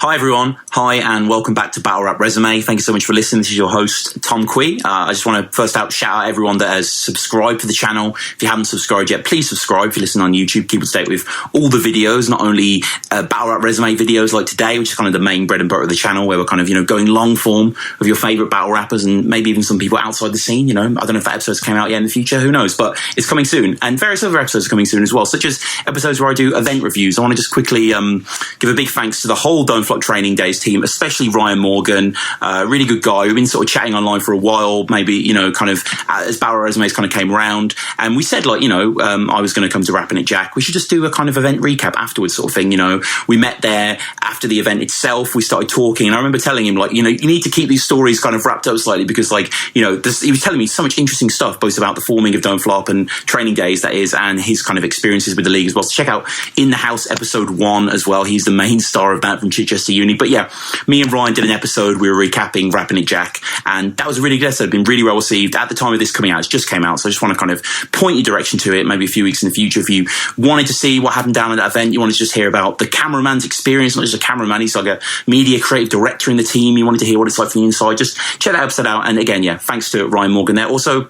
Hi everyone, hi and welcome back to Battle Rap Resume. Thank you so much for listening. This is your host, Tom Quee. I just want to first shout out everyone that has subscribed to the channel. If you haven't subscribed yet, please subscribe. If you listen on YouTube, keep up to date with all the videos, not only Battle Rap Resume videos like today, which is kind of the main bread and butter of the channel, where we're kind of, going long form with your favorite battle rappers and maybe even some people outside the scene. I don't know if that episode's came out yet in the future, who knows, but it's coming soon. And various other episodes are coming soon as well, such as episodes where I do event reviews. I want to just quickly give a big thanks to the whole Don't Flop Training Days team, especially Ryan Morgan, really good guy. We've been sort of chatting online for a while, maybe, kind of as Battle Resumes kind of came around. And we said, I was going to come to Rapping It Jack. We should just do a kind of event recap afterwards sort of thing. We met there after the event itself. We started talking. And I remember telling him, you need to keep these stories kind of wrapped up slightly because, he was telling me so much interesting stuff, both about the forming of Don't Flop and Training Days, that is, and his kind of experiences with the league as well. So check out In the House episode 1 as well. He's the main star of that from Chichester Uni. But yeah, me and Ryan did an episode. We were recapping Rapping It Jack, and that was a really good episode. Been really well received. At the time of this coming out, it just came out, so I just want to kind of point your direction to it. Maybe a few weeks in the future, if you wanted to see what happened down at that event, you wanted to just hear about the cameraman's experience, not just a cameraman. He's like a media creative director in the team. You wanted to hear what it's like from the inside. Just check that episode out. And again, yeah, thanks to Ryan Morgan there. Also,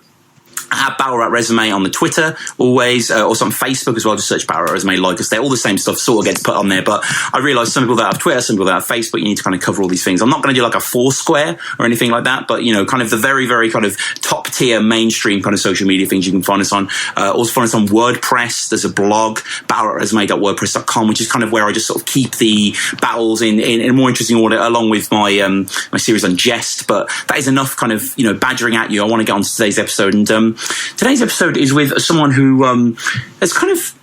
at Battle Rap Resume on the Twitter, always, also on Facebook as well. Just search Battle Rap Resume, like us there. All the same stuff sort of gets put on there. But I realise some people that have Twitter, some people that have Facebook, you need to kind of cover all these things. I'm not going to do like a Foursquare or anything like that, but kind of the very, very kind of top tier mainstream kind of social media things you can find us on. Also find us on WordPress. There's a blog, battlerapresume.wordpress.com, which is kind of where I just sort of keep the battles in a more interesting order, along with my my series on Jest. But that is enough kind of badgering at you. I want to get on to today's episode, and today's episode is with someone who has kind of,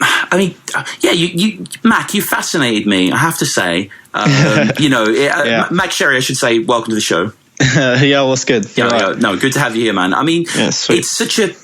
you Mac, you fascinated me, I have to say. Yeah. Mac Sherry, I should say, welcome to the show. Yeah, what's good? Yeah, right. No, good to have you here, man. I mean, it's such a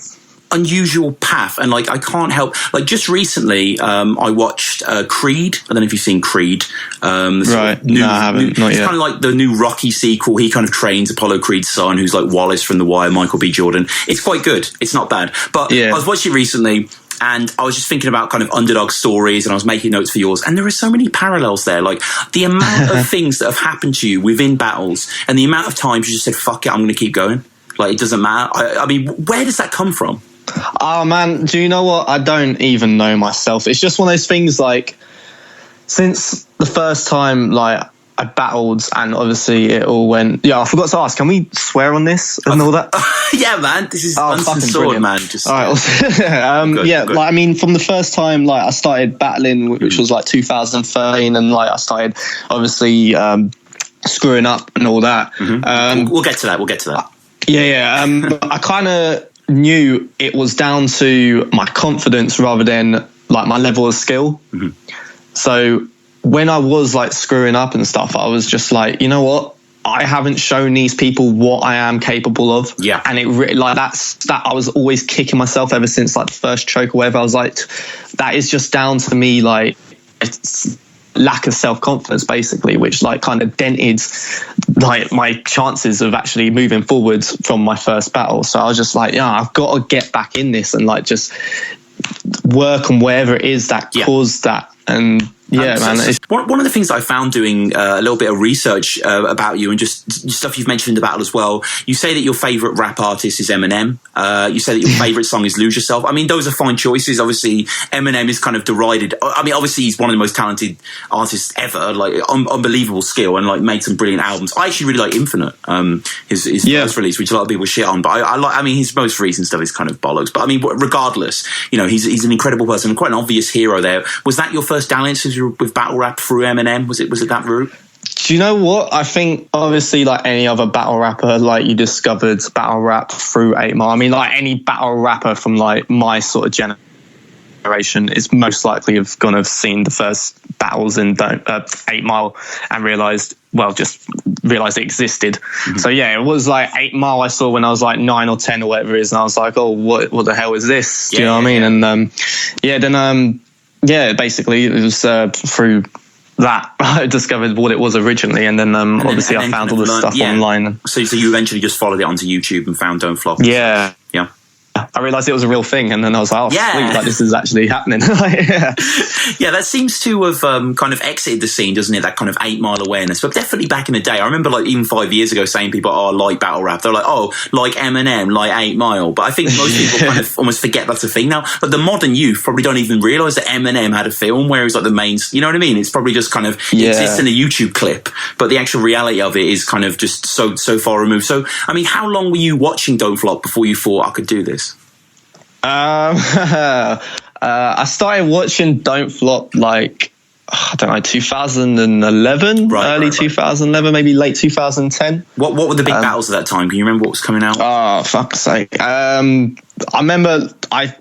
unusual path, and I can't help, just recently I watched Creed. I don't know if you've seen Creed. Right. No, I haven't. Not it's yet. kind of like the new Rocky sequel. He kind of trains Apollo Creed's son, who's like Wallace from The Wire, Michael B. Jordan. It's quite good. It's not bad. But yeah. I was watching it recently, and I was just thinking about kind of underdog stories, and I was making notes for yours, and there are so many parallels there. The amount of things that have happened to you within battles, and the amount of times you just said, fuck it, I'm going to keep going. It doesn't matter. I mean, where does that come from? Oh man, do you know what? I don't even know myself. It's just one of those things, since the first time I battled, and obviously it all went. Yeah, I forgot to ask, can we swear on this and all that? Yeah, man, this is uncensored, man. Just all right. Good. I mean, from the first time I started battling, which was 2013, and I started obviously screwing up and all that. Mm-hmm. We'll get to that. Yeah. I kind of knew it was down to my confidence rather than my level of skill. Mm-hmm. So when I was screwing up and stuff, I was just you know what? I haven't shown these people what I am capable of. Yeah. And it that I was always kicking myself ever since the first choke or whatever. I was that is just down to me it's lack of self-confidence basically, which kind of dented my chances of actually moving forwards from my first battle. So I was just I've got to get back in this and just work on wherever it is that caused that. And one of the things that I found doing a little bit of research about you, and just stuff you've mentioned in the battle as well, you say that your favourite rap artist is Eminem. You say that your favourite song is Lose Yourself. I mean, those are fine choices. Obviously, Eminem is kind of derided. I mean, obviously, he's one of the most talented artists ever, unbelievable skill, and made some brilliant albums. I actually really like Infinite, his first release, which a lot of people shit on. But I mean, his most recent stuff is kind of bollocks. But I mean, regardless, he's an incredible person, and quite an obvious hero there. Was that your first dalliance with battle rap through Eminem? Was it that route? Do you know what? I think obviously any other battle rapper, you discovered battle rap through 8 Mile. I mean, any battle rapper from my sort of generation is most likely have seen the first battles in 8 Mile and realised it existed. Mm-hmm. So yeah, it was 8 Mile I saw when I was 9 or 10 or whatever it is, and I was oh, what the hell is this? Do you know what I mean? Yeah. And then basically it was through that I discovered what it was originally, and then obviously I found all the stuff online. So you eventually just followed it onto YouTube and found Don't Flop. Yeah. I realized it was a real thing, and then I was like, oh, Yeah. sweet, like this is actually happening. Yeah. Yeah, that seems to have kind of exited the scene, doesn't it? That kind of 8 Mile awareness. But definitely back in the day, I remember like even 5 years ago saying people, oh, I like battle rap. They're like, oh, like Eminem, like 8 Mile. But I think most people kind of almost forget that's a thing now. But the modern youth probably don't even realise that Eminem had a film where he was like the main, you know what I mean? It's probably just kind of exists in a YouTube clip. But the actual reality of it is kind of just so far removed. So, I mean, how long were you watching Don't Flop before you thought I could do this? I started watching Don't Flop like, I don't know, 2011, early 2011, maybe late 2010. What were the big battles at that time? Can you remember what was coming out? Oh, fuck's sake. I remember I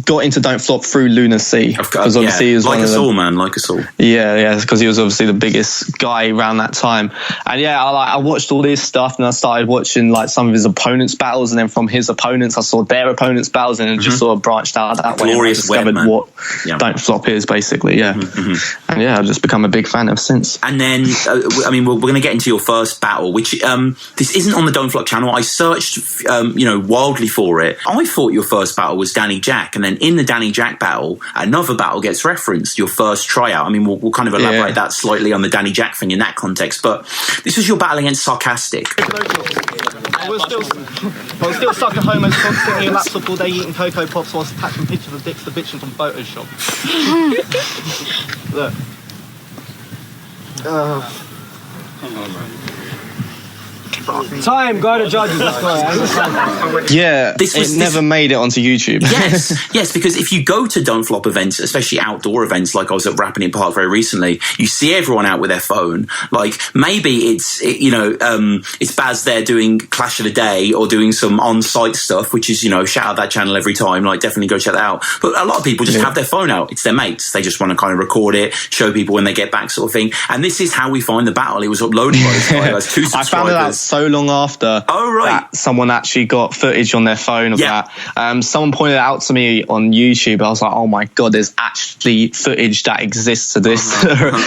got into Don't Flop through Lunacy. Because obviously he was like us all, man, like us all. Yeah, because he was obviously the biggest guy around that time. And yeah, I watched all this stuff, and I started watching like some of his opponents' battles, and then from his opponents I saw their opponents' battles, and it just sort of branched out that way. Glorious and I discovered what Don't Flop is, basically. And yeah, I've just become a big fan ever since. And then I mean, we're going to get into your first battle, which this isn't on the Don't Flop channel. I searched wildly for it. I thought your first battle was Danny Jack, and then in the Danny Jack battle, another battle gets referenced, your first tryout. I mean, we'll kind of elaborate that slightly on the Danny Jack thing in that context, but this was your battle against Sarcastic. I was still stuck at home as sitting on your laptop all day eating Cocoa Pops whilst attaching pictures of dicks to bitches on Photoshop. Look. Time, go to judges. Let's go. Yeah, it never made it onto YouTube. Yes, because if you go to Don't Flop events, especially outdoor events, like I was at Rapping in Park very recently, you see everyone out with their phone. Like maybe it's Baz there doing Clash of the Day or doing some on-site stuff, which is shout out that channel every time. Like definitely go check that out. But a lot of people just have their phone out. It's their mates. They just want to kind of record it, show people when they get back, sort of thing. And this is how we find the battle. It was uploaded by this guy. Has 2 subscribers. I found it out so long after that someone actually got footage on their phone of that. Someone pointed it out to me on YouTube. I was like, oh my God, there's actually footage that exists of this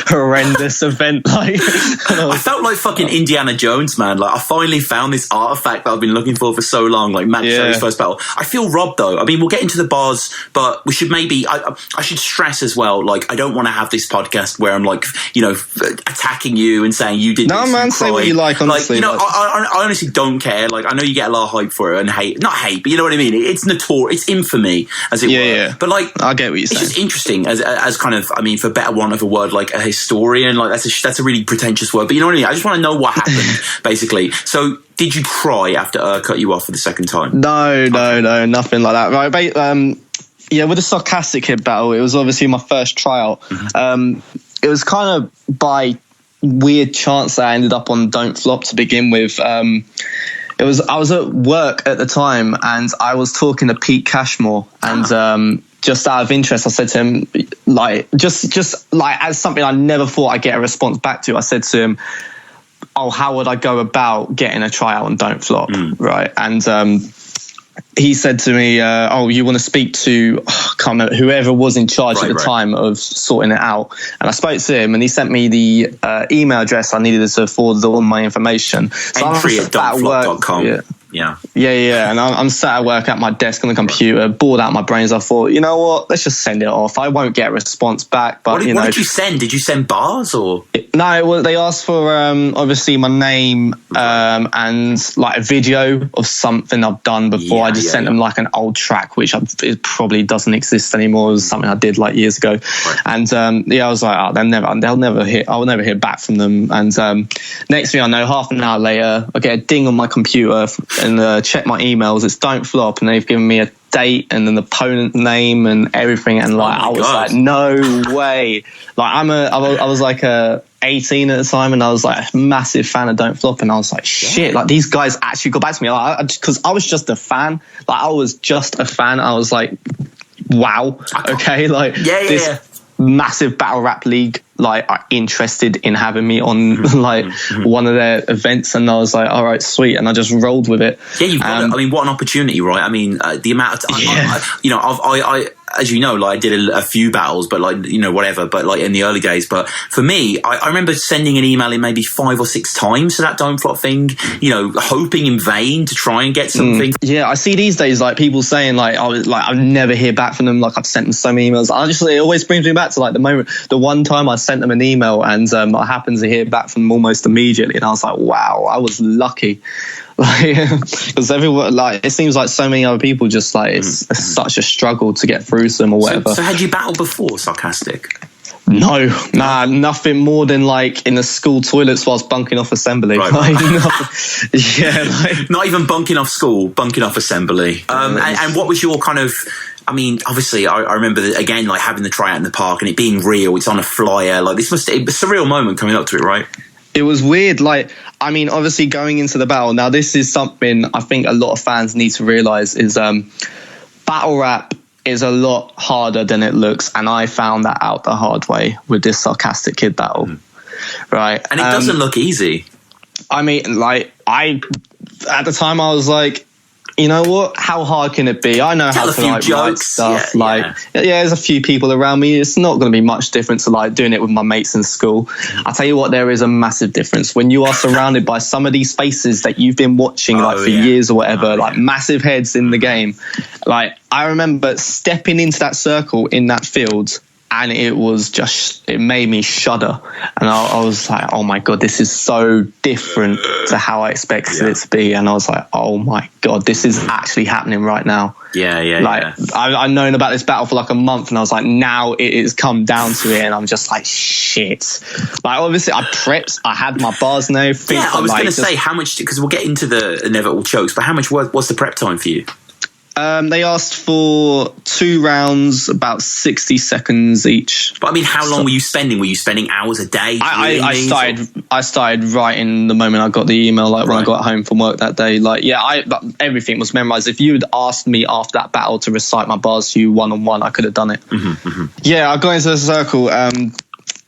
horrendous event. Like, I felt like fucking Indiana Jones, man. Like I finally found this artifact that I've been looking for so long, like Matt Sherry's first battle. I feel robbed though. I mean, we'll get into the bars, but we should maybe, I should stress as well, like I don't want to have this podcast where I'm like, attacking you and saying you did no, this. No, man, say what you like, honestly. Like, I honestly don't care. Like, I know you get a lot of hype for it and not hate, but you know what I mean? It's notorious, it's infamy, as it were. Yeah. But like, I get what you're saying. It's just interesting as kind of, I mean, for better want of a word, like a historian, like that's a really pretentious word, but you know what I mean? I just want to know what happened, basically. So, did you cry after cut you off for the second time? No, nothing like that. Right, with the Sarcastic Kid battle, it was obviously my first tryout. It was kind of by weird chance that I ended up on Don't Flop to begin with. I was at work at the time and I was talking to Pete Cashmore and just out of interest, I said to him, like, just like as something I never thought I'd get a response back to, I said to him, oh, how would I go about getting a tryout on Don't Flop, right? And he said to me, you want to speak to whoever was in charge at the time of sorting it out. And I spoke to him and he sent me the email address I needed to forward all my information. So Entry@don'tflop.com. Yeah. And I'm sat at work at my desk on the computer, bored out of my brains. I thought, you know what? Let's just send it off. I won't get a response back. But what did you send? Did you send bars or? No, they asked for obviously my name and like a video of something I've done before. I just sent them like an old track, which it probably doesn't exist anymore. It was something I did like years ago. Right. And I was like, oh, I'll never hear back from them. And next thing I know, half an hour later, I get a ding on my computer and check my emails. It's Don't Flop, and they've given me a date and an opponent name and everything. And like, I was like, no way. Like I was like 18 at the time, and I was like a massive fan of Don't Flop, and I was like, shit, like these guys actually got back to me. Like, because I was just a fan. Like I was just a fan. I was like, wow, okay, like this massive battle rap league like are interested in having me on like one of their events, and I was like, all right, sweet, and I just rolled with it. Yeah, you've got I mean, what an opportunity, right? I mean, the amount of time, as you know, like I did a few battles, but like, you know, whatever, but like in the early days. But for me, I remember sending an email in maybe 5 or 6 times to that don't flop thing, you know, hoping in vain to try and get something. Yeah, I see these days like people saying like I never hear back from them. Like I've sent them so many emails. It always brings me back to like the one time I sent them an email and I happened to hear back from them almost immediately, and I was like, wow, I was lucky. Because everyone, like, it seems like so many other people just like it's such a struggle to get through to them or whatever. So had you battled before, Sarcastic? No, nothing more than like in the school toilets whilst bunking off assembly. Right. Not even bunking off school, bunking off assembly. And what was your kind of? I mean, obviously, I remember again, like having the tryout in the park and it being real. It's on a flyer. Like it was a surreal moment coming up to it, right? It was weird. Like, I mean, obviously going into the battle. Now, this is something I think a lot of fans need to realise is battle rap is a lot harder than it looks, and I found that out the hard way with this Sarcastic Kid battle, right? And it doesn't look easy. I mean, like at the time I was like, you know what? How hard can it be? I know how to like write stuff. Yeah, there's a few people around me. It's not going to be much different to like doing it with my mates in school. I'll tell you what, there is a massive difference when you are surrounded by some of these faces that you've been watching like for years or whatever, like massive heads in the game. Like I remember stepping into that circle in that field, and it made me shudder. And I was like, oh my God, this is so different to how I expected it to be. And I was like, oh my God, this is actually happening right now. I've known about this battle for like a month, and I was like, now it has come down to it. And I'm just like, shit. Like, obviously, I prepped, I had my bars and everything. Yeah, I was going to say, how much, because we'll get into the inevitable chokes, but how much was the prep time for you? They asked for 2 rounds, about 60 seconds each. But I mean, how long were you spending? Were you spending hours a day? I started writing the moment I got the email, like when I got home from work that day. Like, everything was memorized. If you had asked me after that battle to recite my bars to you one-on-one, I could have done it. Yeah, I got into the circle. And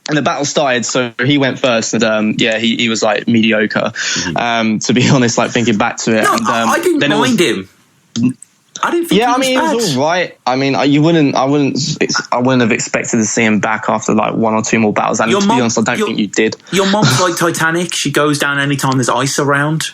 the battle started, so he went first, and he was like mediocre. To be honest, like thinking back to it. No, and, I didn't mind him. I didn't think. Yeah, I mean, it was all right. I mean, I wouldn't have expected to see him back after like 1 or 2 more battles. And to be honest, I don't think you did. Your mom's like Titanic; she goes down anytime there's ice around.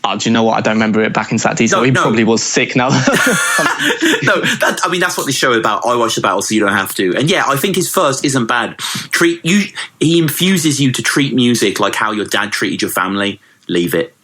Do you know what? I don't remember it back into that detail. He probably was sick now. I mean, that's what this show is about. I watch the battle so you don't have to. And yeah, I think his first isn't bad. He infuses you to treat music like how your dad treated your family. Leave it.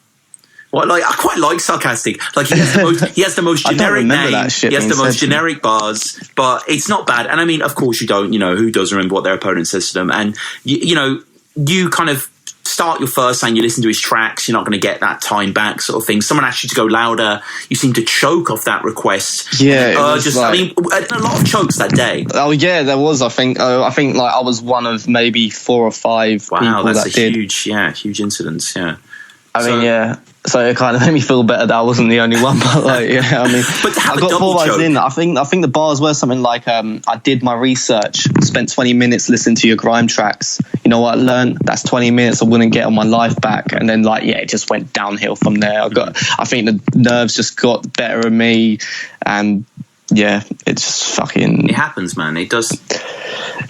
Well, like I quite like Sarcastic. Like he has the most generic name. He has the most generic bars, but it's not bad. And I mean, of course, you don't. You know, who does remember what their opponent says to them? And you kind of start your first and you listen to his tracks. You're not going to get that time back, sort of thing. Someone asked you to go louder. You seem to choke off that request. Yeah, I mean, a lot of chokes that day. Oh yeah, there was. I think like I was one of maybe 4 or 5 people that did. Huge incidents. Yeah. I mean, yeah. So it kind of made me feel better that I wasn't the only one. But like, yeah, I mean, I got 4 bars in. I think the bars were something like, I did my research, spent 20 minutes listening to your grime tracks. You know what I learned? That's 20 minutes I wouldn't get on my life back. And then it just went downhill from there. I think the nerves just got better of me, and yeah, it just fucking. It happens, man. It does.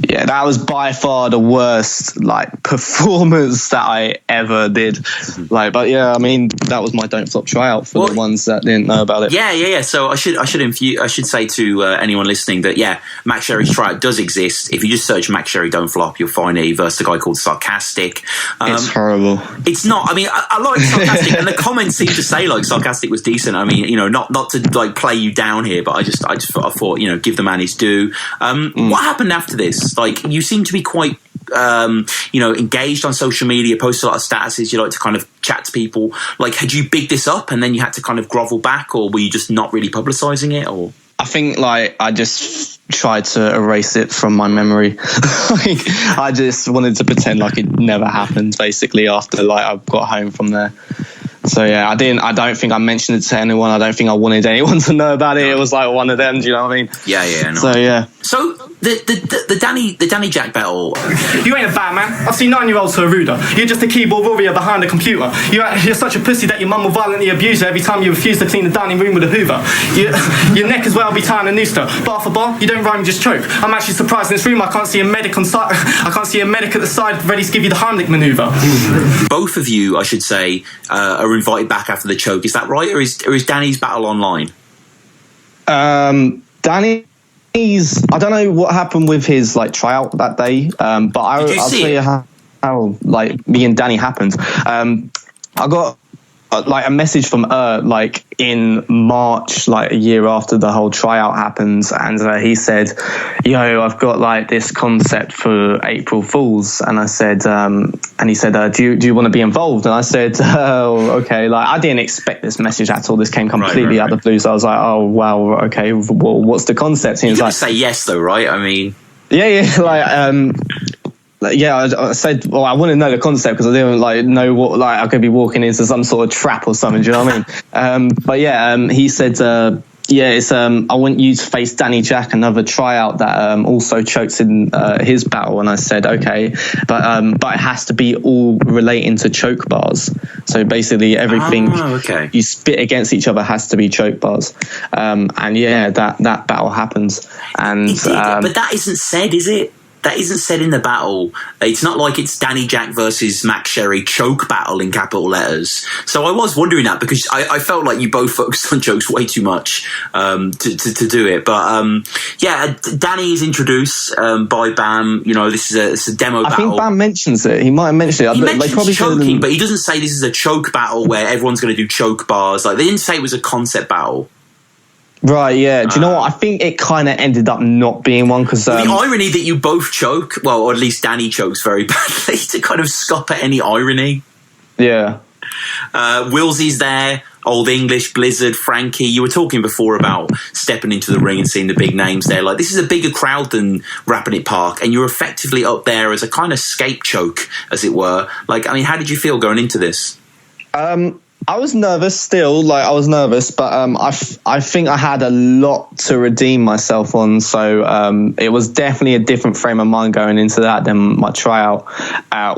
Yeah, that was by far the worst performance that I ever did. But yeah, I mean, that was my don't flop tryout for the ones that didn't know about it. Yeah. So I should say to anyone listening that Max Sherry's tryout does exist. If you just search Max Sherry don't flop, you'll find it versus a guy called Sarcastic. It's horrible. It's not. I mean, I like Sarcastic, and the comments seem to say Sarcastic was decent. I mean, not to play you down here, but I thought give the man his due. What happened after this? You seem to be quite, engaged on social media, post a lot of statuses. You like to kind of chat to people. Had you bigged this up and then you had to kind of grovel back, or were you just not really publicising it? Or I think I just tried to erase it from my memory. I just wanted to pretend like it never happened. Basically, after I got home from there. So yeah, I don't think I mentioned it to anyone. I don't think I wanted anyone to know about it. It was one of them. Do you know what I mean? Yeah. No. So yeah. So The Danny Jack battle. You ain't a bad man. I've seen 9-year-olds to a ruder. You're just a keyboard warrior behind a computer. You're such a pussy that your mum will violently abuse you every time you refuse to clean the dining room with a hoover. Your neck as well be tying a nooster. Bar for bar, you don't rhyme, you just choke. I'm actually surprised in this room I can't see a medic on side. I can't see a medic at the side ready to give you the Heimlich manoeuvre. Both of you, I should say, are invited back after the choke. Is that right, or is Danny's battle online? Danny's, I don't know what happened with his like tryout that day, but I'll tell you how like me and Danny happened. I got like a message from like in March, like a year after the whole tryout happens, and he said, "Yo, I've got like this concept for April Fools," and I said, and he said, "Do you want to be involved?" And I said, "Oh, okay." Like I didn't expect this message at all. This came completely out of the blue, so I was like, "Oh, wow, okay. Well, what's the concept?" And he was like, "Say yes, though, right?" I mean, yeah, I said, well, I want to know the concept because I didn't like know what like I could be walking into some sort of trap or something. Do you know what I mean? But yeah, he said, it's I want you to face Danny Jack, another tryout that also chokes in his battle. And I said, okay, but it has to be all relating to choke bars. So basically, everything you spit against each other has to be choke bars. And yeah, that battle happens. And but that isn't said, is it? That isn't said in the battle. It's not like it's Danny Jack versus Max Sherry choke battle in capital letters. So I was wondering that because I felt like you both focused on jokes way too much to do it. But yeah, Danny is introduced by Bam. You know, this is a demo battle. I think Bam mentions it. He might have mentioned it. He mentions choking, but he doesn't say this is a choke battle where everyone's going to do choke bars. Like they didn't say it was a concept battle. Right, yeah. Do you know what? I think it kind of ended up not being one because... the irony that you both choke, well, or at least Danny chokes very badly to kind of scupper any irony. Yeah. Willsy's there, Old English, Blizzard, Frankie. You were talking before about stepping into the ring and seeing the big names there. Like, this is a bigger crowd than Rapping It Park, and you're effectively up there as a kind of scape choke, as it were. Like, I mean, how did you feel going into this? I was nervous still, but I think I had a lot to redeem myself on. So it was definitely a different frame of mind going into that than my tryout,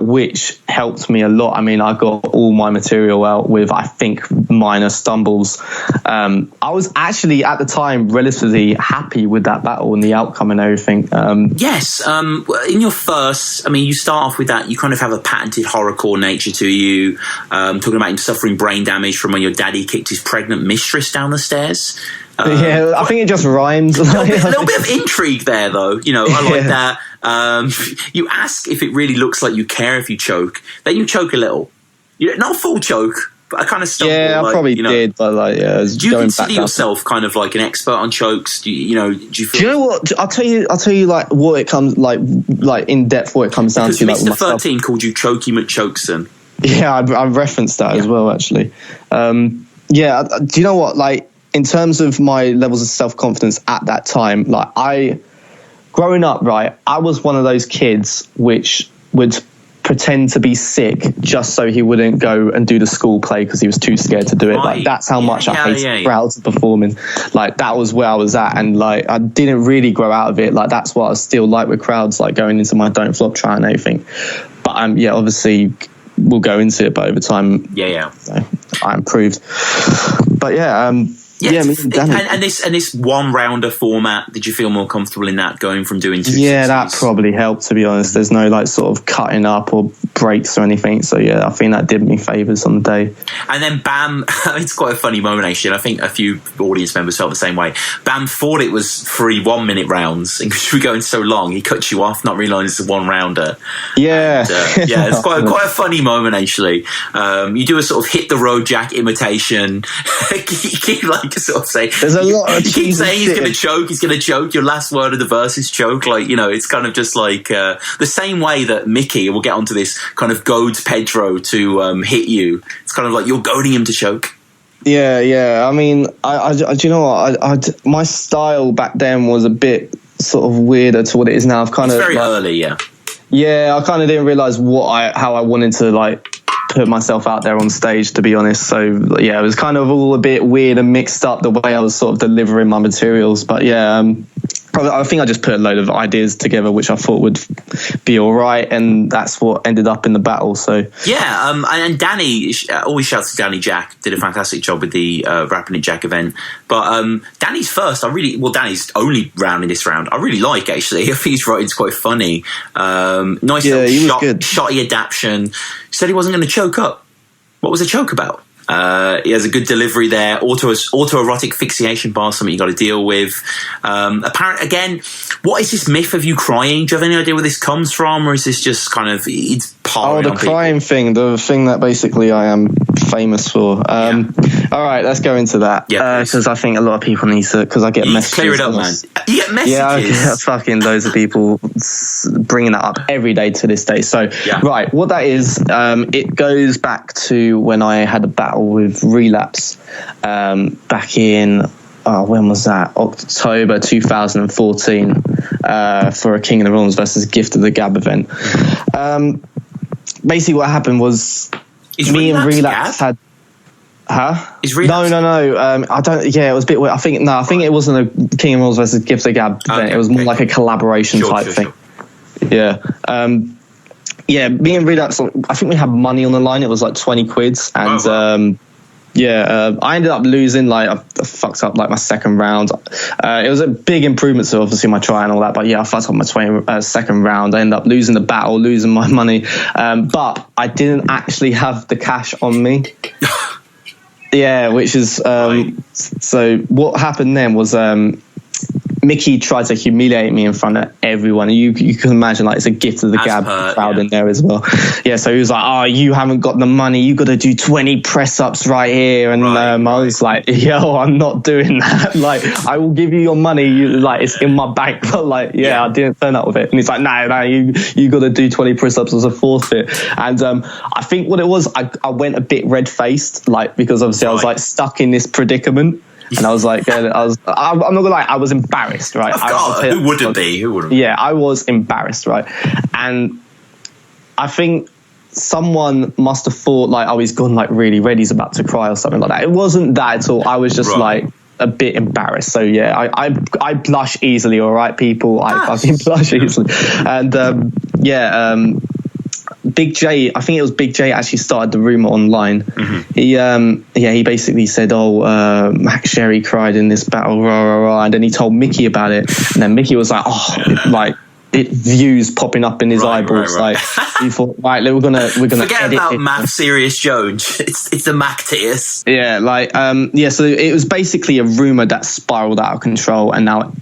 which helped me a lot. I mean, I got all my material out with, I think, minor stumbles. I was actually, at the time, relatively happy with that battle and the outcome and everything. Yes. In your first, I mean, you start off with that, you kind of have a patented horrorcore nature to you, talking about him suffering brain damage from when your daddy kicked his pregnant mistress down the stairs. Yeah, I think it just rhymes. A little bit of intrigue there, though. You know, I like that. You ask if it really looks like you care if you choke. Then you choke a little. Not a full choke, but I kind of stumble. Yeah, I probably did, but like, yeah. Do you consider yourself kind of like an expert on chokes? Do you know? Do you feel? Do you know what? I'll tell you like what it comes like in depth. What it comes down to. Because Mr. 13 called you Chokey McChokeson. Yeah, I referenced that as well, actually. Yeah, do you know what? Like, in terms of my levels of self-confidence at that time, like growing up, right, I was one of those kids which would pretend to be sick just so he wouldn't go and do the school play because he was too scared to do it. Like, that's how much I hated crowds performing. Like, that was where I was at, and like I didn't really grow out of it. Like, that's what I was still like with crowds, like going into my Don't Flop try and everything. But yeah, obviously we'll go into it, but over time, I improved. But and this one rounder format, did you feel more comfortable in that, going from doing 260s? Yeah, that probably helped, to be honest. There's no like sort of cutting up or breaks or anything, so yeah, I think that did me favours on the day. And then Bam, it's quite a funny moment actually, and I think a few audience members felt the same way. Bam thought it was 3 1-minute rounds, and because we were going so long, he cut you off, not realising it's a one rounder. Yeah, and, yeah, it's quite a funny moment actually. You do a sort of hit the road Jack imitation. You keep like sort of saying, there's a lot of you keep saying he's going to choke. Your last word of the verse is choke. Like, you know, it's kind of just like the same way that Mickey, we'll get onto this, kind of goads Pedro to hit you. It's kind of like you're goading him to choke. Yeah. I mean, I do you know what? My style back then was a bit sort of weirder to what it is now. I've kind it's of very early, yeah. Yeah, I kind of didn't realise how I wanted to like put myself out there on stage, to be honest. So yeah, it was kind of all a bit weird and mixed up the way I was sort of delivering my materials. But yeah, I think I just put a load of ideas together which I thought would be all right, and that's what ended up in the battle. So yeah, and Danny, always shouts to Danny Jack, did a fantastic job with the Rapping It Jack event. But Danny's first, Danny's only round in this round, I really like, actually. I think his writing's quite funny. Nice little shotty adaptation. Said he wasn't going to choke up. What was the choke about? He has a good delivery there. Autoerotic fixation bar, something you got to deal with. Apparently, again, what is this myth of you crying? Do you have any idea where this comes from, or is this just kind of it's part the crying thing, the thing that basically I am famous for? All right, let's go into that. Yeah, because I think a lot of people need to, because I get messages. Clear it up, man. You get messages. Yeah, I get fucking loads of people bringing that up every day to this day. So, right, what that is, it goes back to when I had a battle with Relapse back in when was that? October 2014 for a King of the Realms versus Gift of the Gab event. Basically what happened was me and Relapse had Is Relapse? No. I don't. Yeah, it was a bit weird. I think it wasn't a King of the Realms versus Gift of the Gab event. It was more like a collaboration type thing. Yeah. Yeah, me and Relapse, I think we had money on the line. It was like 20 quids. And I ended up losing, I fucked up my second round. It was a big improvement to obviously my try and all that. But yeah, I fucked up my second round. I ended up losing the battle, losing my money. But I didn't actually have the cash on me. Yeah, which is... So what happened then was... Mickey tried to humiliate me in front of everyone. You can imagine, it's a Gift of the Gab crowd in there as well. Yeah, so he was like, "Oh, you haven't got the money. You got to do 20 press ups right here." And I was like, "Yo, I'm not doing that. I will give you your money. It's in my bank." But I didn't turn up with it. And he's like, "No, you got to do 20 press ups as a forfeit." And I think what it was, I went a bit red faced, because obviously I was stuck in this predicament. And I was like, I'm not gonna lie, I was embarrassed, right? Who wouldn't be? Yeah, I was embarrassed, right? And I think someone must have thought he's gone really red, he's about to cry or something like that. It wasn't that at all. I was just a bit embarrassed. So yeah, I blush easily, all right, people. I fucking blush easily. And Big J, I think it was Big J actually started the rumor online. Mm-hmm. He basically said, Mac Sherry cried in this battle, rah, rah, rah. And then he told Mickey about it. And then Mickey was like, it views popping up in his eyeballs. He thought, right, we're gonna forget about Mac Serious Jones. It's the Mac tears. Yeah, so it was basically a rumor that spiraled out of control, and now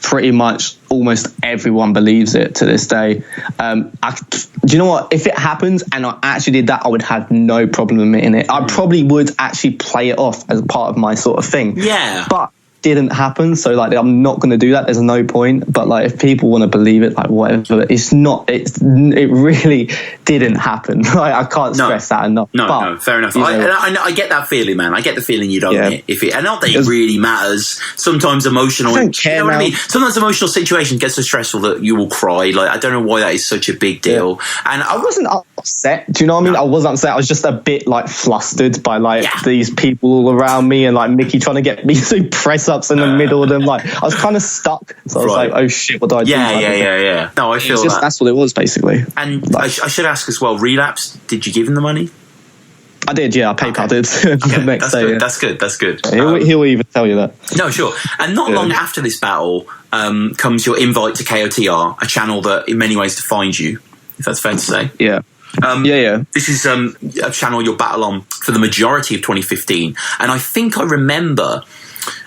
pretty much almost everyone believes it to this day. Do you know what? If it happens and I actually did that, I would have no problem admitting it. I probably would actually play it off as part of my sort of thing. Yeah. But didn't happen, so I'm not going to do that. There's no point. But if people want to believe it, whatever, it's not. It really didn't happen. I can't stress that enough. No, fair enough. I get that feeling, man. I get the feeling you don't. And not that it really matters. Sometimes emotional. I don't care. You know what I mean? Sometimes emotional situations get so stressful that you will cry. I don't know why that is such a big deal. Yeah. And I wasn't upset. Do you know what I mean? I wasn't upset. I was just a bit flustered by these people all around me and Mickey trying to get me to press ups in the middle of them. I was kind of stuck, so I was like, oh shit, what do I do? Yeah. No, I feel that. That's what it was basically. And I should ask as well, Relapse, did you give him the money? I did, yeah. I PayPal did the next day. That's good. He'll even tell you that. No, sure. And not long after this battle comes your invite to KOTR, a channel that in many ways defined you, if that's fair to say. Yeah. This is a channel you'll battle on for the majority of 2015, and I think I remember.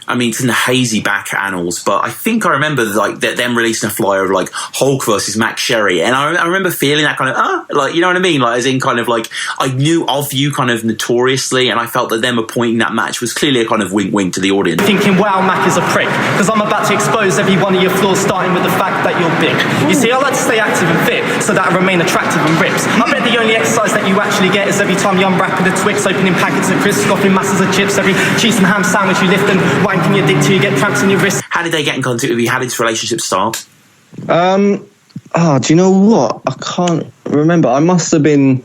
I mean, it's in the hazy back annals, but I think I remember them releasing a flyer of Hulk versus Mac Sherry, and I remember feeling that kind of you know what I mean, as in kind of I knew of you kind of notoriously, and I felt that them appointing that match was clearly a kind of wink to the audience. Thinking, wow, Mac is a prick, because I'm about to expose every one of your flaws, starting with the fact that you're big. You see, I like to stay active and fit so that I remain attractive and rips. I bet the only exercise that you actually get is every time you unwrapping the Twix, opening packets of crisps, scoffing masses of chips, every cheese and ham sandwich you lift and wanking your dick till you get cramps in your wrist. How did they get in contact with you? How did this relationship start? Do you know what? I can't remember. I must have been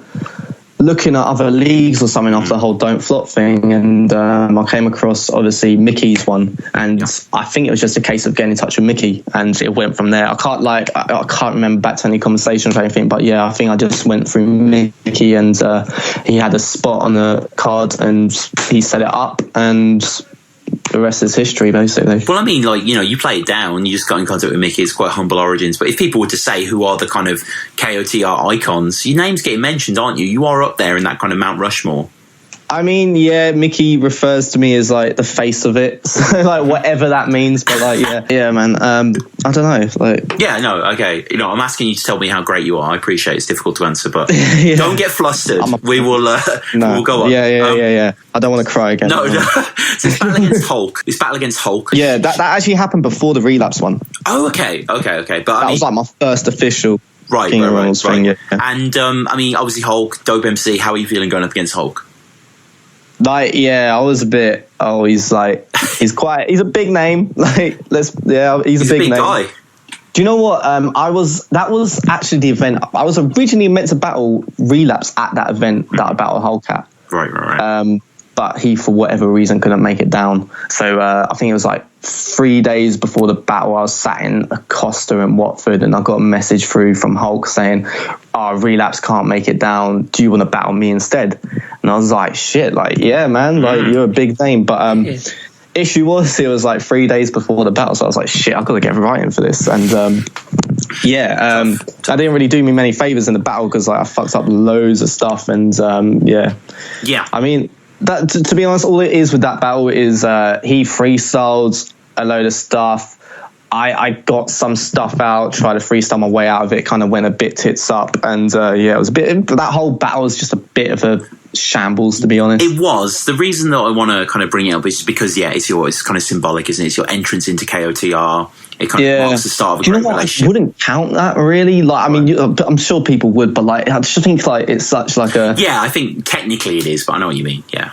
looking at other leagues or something off the whole Don't Flop thing, and I came across obviously Mickey's one, and I think it was just a case of getting in touch with Mickey, and it went from there. I can't remember back to any conversations or anything, but yeah, I think I just went through Mickey, and he had a spot on the card, and he set it up, and the rest is history, basically. Well, I mean, like, you know, you play it down, you just got in contact with Mickey. It's quite humble origins. But if people were to say who are the kind of KOTR icons, your name's getting mentioned, aren't you? You are up there in that kind of Mount Rushmore. I mean, yeah, Mickey refers to me as like the face of it, so like whatever that means. But like, yeah, man. I don't know. Like, yeah, no, okay. You know, I'm asking you to tell me how great you are. I appreciate it's difficult to answer, but don't get flustered. We will. We'll go on. Yeah. I don't want to cry again. No. So it's battle against Hulk. It's battle against Hulk. Yeah, that actually happened before the relapse one. Oh, okay. But that was like my first official. Right. Yeah. And I mean, obviously Hulk, dope MC. How are you feeling going up against Hulk? Like, yeah, I was a bit. Oh, he's a big name. Like, he's a big name. Guy. Do you know what? That was actually the event. I was originally meant to battle Relapse at that event that I battled Hulk at. Right. But he, for whatever reason, couldn't make it down. So I think it was like 3 days before the battle, I was sat in Acosta in Watford, and I got a message through from Hulk saying, Relapse can't make it down. Do you want to battle me instead? And I was like, shit, like, yeah, man, like, you're a big name. But issue was, it was like 3 days before the battle, so I was like, shit, I've got to get right in for this. And that didn't really do me many favors in the battle, because like I fucked up loads of stuff. And I mean, that to be honest, all it is with that battle is he freestyled a load of stuff. I got some stuff out, tried to freestyle my way out of it, kind of went a bit tits up, and it was a bit. That whole battle was just a bit of a shambles, to be honest. It was. The reason that I want to kind of bring it up is because it's kind of symbolic, isn't it? It's your entrance into KOTR. It kind of marks the start of a great relationship. I wouldn't count that, really. Like, I mean, I'm sure people would, but like, I just think like it's such like a. Yeah, I think technically it is, but I know what you mean. Yeah.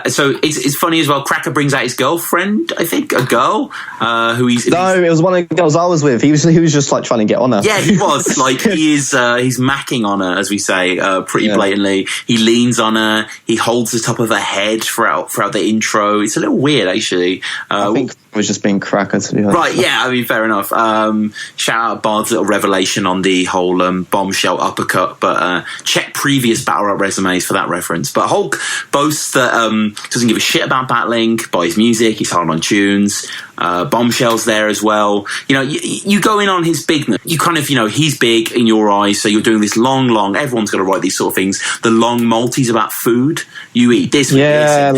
So it's funny as well. Cracker brings out his girlfriend, I think, a girl who he's. No, it was one of the girls I was with. He was just like trying to get on her. Yeah, he was like he's macking on her, as we say, pretty blatantly. He leans on her. He holds the top of her head throughout the intro. It's a little weird, actually. I think it was just being Cracker, to be honest. Right? Yeah, I mean, fair enough. Shout out Bard's little revelation on the whole bombshell uppercut, but check previous battle rap resumes for that reference. But Hulk boasts that doesn't give a shit about battling, buys music, he's hard on tunes. Bombshell's there as well. You know, you go in on his bigness. You kind of, he's big in your eyes, so you're doing this long, everyone's got to write these sort of things. The long multis about food. You eat this with this.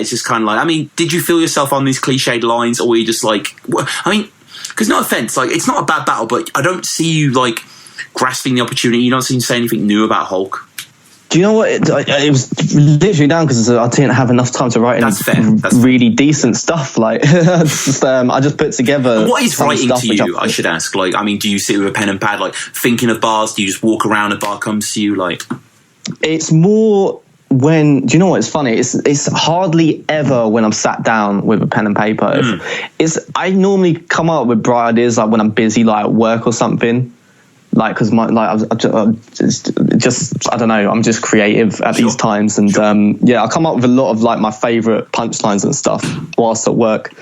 It's just kind of like, I mean, did you feel yourself on these cliched lines, or were you just like, I mean, because no offense, like, it's not a bad battle, but I don't see you like grasping the opportunity. You don't seem to say anything new about Hulk. Do you know what? It was literally down because I didn't have enough time to write any really decent stuff. Like, I just put together. And what is writing to you? I should ask. Like, I mean, do you sit with a pen and pad, like thinking of bars? Do you just walk around, a bar comes to you? Like, it's more when. Do you know what? It's funny. It's hardly ever when I'm sat down with a pen and paper. I normally come up with bright ideas like when I'm busy, like at work or something. Like, because I don't know, I'm just creative at these times, and I come up with a lot of like my favorite punchlines and stuff whilst at work,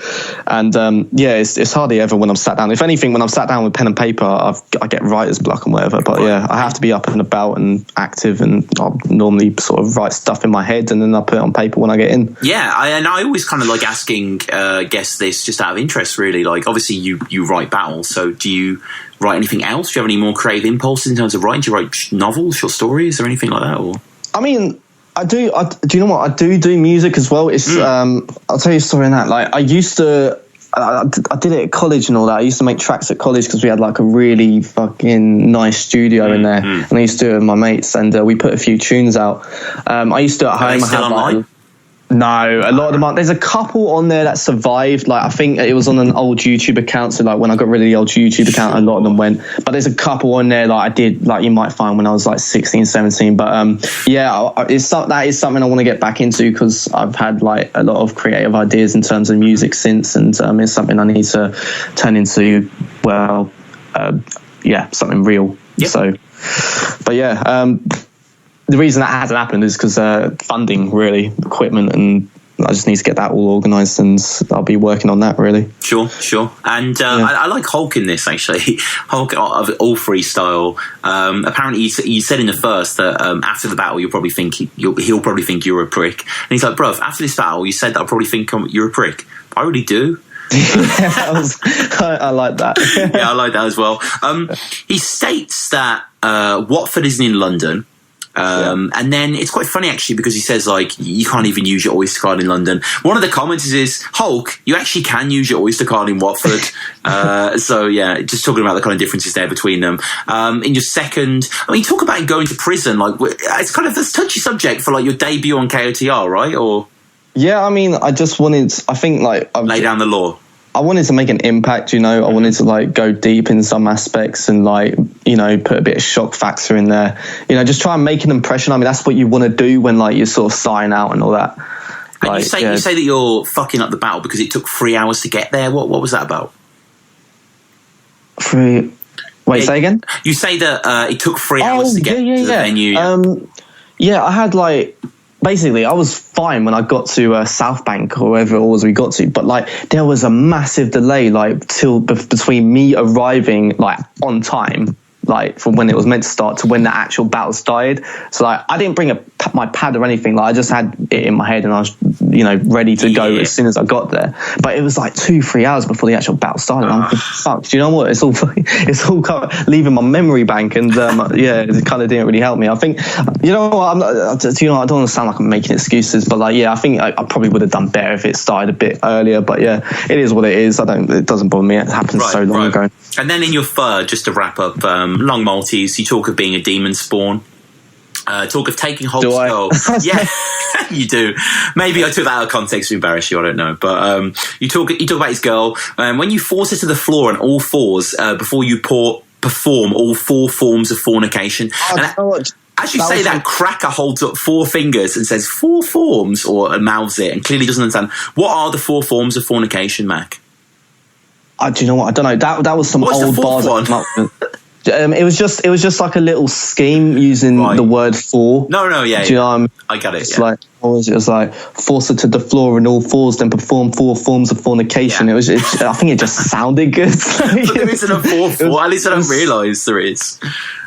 and it's hardly ever when I'm sat down. If anything, when I'm sat down with pen and paper, I get writer's block and whatever. But I have to be up and about and active, and I'll normally sort of write stuff in my head, and then I put it on paper when I get in. Yeah, I always kind of like asking guests this just out of interest, really. Like, obviously you write battles, so do you write anything else? Do you have any more creative impulses in terms of writing? Do you write novels, short stories, or anything like that? Or I mean, I do. Do you know what? I do music as well. It's I'll tell you a story on that. Like, I used to. I did it at college and all that. I used to make tracks at college because we had like a really fucking nice studio in there, and I used to do it with my mates, and we put a few tunes out. I used to do it at home. Are they still online? No, a lot of them aren't. There's a couple on there that survived. Like, I think it was on an old YouTube account. So like when I got rid of the old YouTube account, a lot of them went. But there's a couple on there like I did, like you might find when I was like 16, 17. But that is something I want to get back into because I've had like a lot of creative ideas in terms of music since, and it's something I need to turn into. Well, something real. Yep. So But yeah, the reason that hasn't happened is because funding, really, equipment, and I just need to get that all organised, and I'll be working on that, really. Sure. And I like Hulk in this, actually. Hulk, all freestyle. Apparently, you said in the first that after the battle, he'll probably think you're a prick. And he's like, bruv, after this battle, you said that I'll probably think you're a prick. I really do. I like that. Yeah, I like that as well. He states that Watford isn't in London. And then it's quite funny, actually, because he says, like, you can't even use your Oyster card in London. One of the comments is, Hulk, you actually can use your Oyster card in Watford. So, yeah, just talking about the kind of differences there between them. In your second, I mean, you talk about going to prison. Like, it's kind of this touchy subject for, like, your debut on KOTR, right? Or yeah, I mean, I think, like, lay down the law. I wanted to make an impact, you know. I wanted to, like, go deep in some aspects and, like, you know, put a bit of shock factor in there. You know, just try and make an impression. I mean, that's what you want to do when, like, you sort of sign out and all that. And like, you say that you're fucking up the battle because it took 3 hours to get there. What was that about? Say again? You say that it took 3 hours to get to the venue. Yeah, I had, like... Basically, I was fine when I got to South Bank or wherever it was we got to, but like there was a massive delay, like between me arriving like on time, like from when it was meant to start to when the actual battle started. So like I didn't bring my pad or anything. Like I just had it in my head and I was, you know, ready to go as soon as I got there. But it was like 2-3 hours before the actual battle started. I'm like, fuck. Do you know what? It's all kind of leaving my memory bank, and it kind of didn't really help me. I think, you know what? I don't want to sound like I'm making excuses, but like, yeah, I think I probably would have done better if it started a bit earlier. But yeah, it is what it is. It doesn't bother me. It happened so long ago. And then in your third, just to wrap up, Long Maltese, you talk of being a demon spawn. Talk of taking Hulk's goal. Yeah, you do. Maybe I took that out of context to embarrass you. I don't know. But you talk about his girl. When you force her to the floor on all fours before you perform all 4 forms of fornication. As you say that, Cracker holds up 4 fingers and says 4 forms, or mouths it, and clearly doesn't understand. What are the 4 forms of fornication, Mac? Do you know what? I don't know. That was some What's old the fourth bars. one? It was just like a little scheme using the word for. No, yeah. Do you know what I mean? I get it. It's like, what was it? It was like force her to the floor on all fours, then perform 4 forms of fornication. Yeah. I think it just sounded good. But there isn't a 4th one. At least I don't realise there is.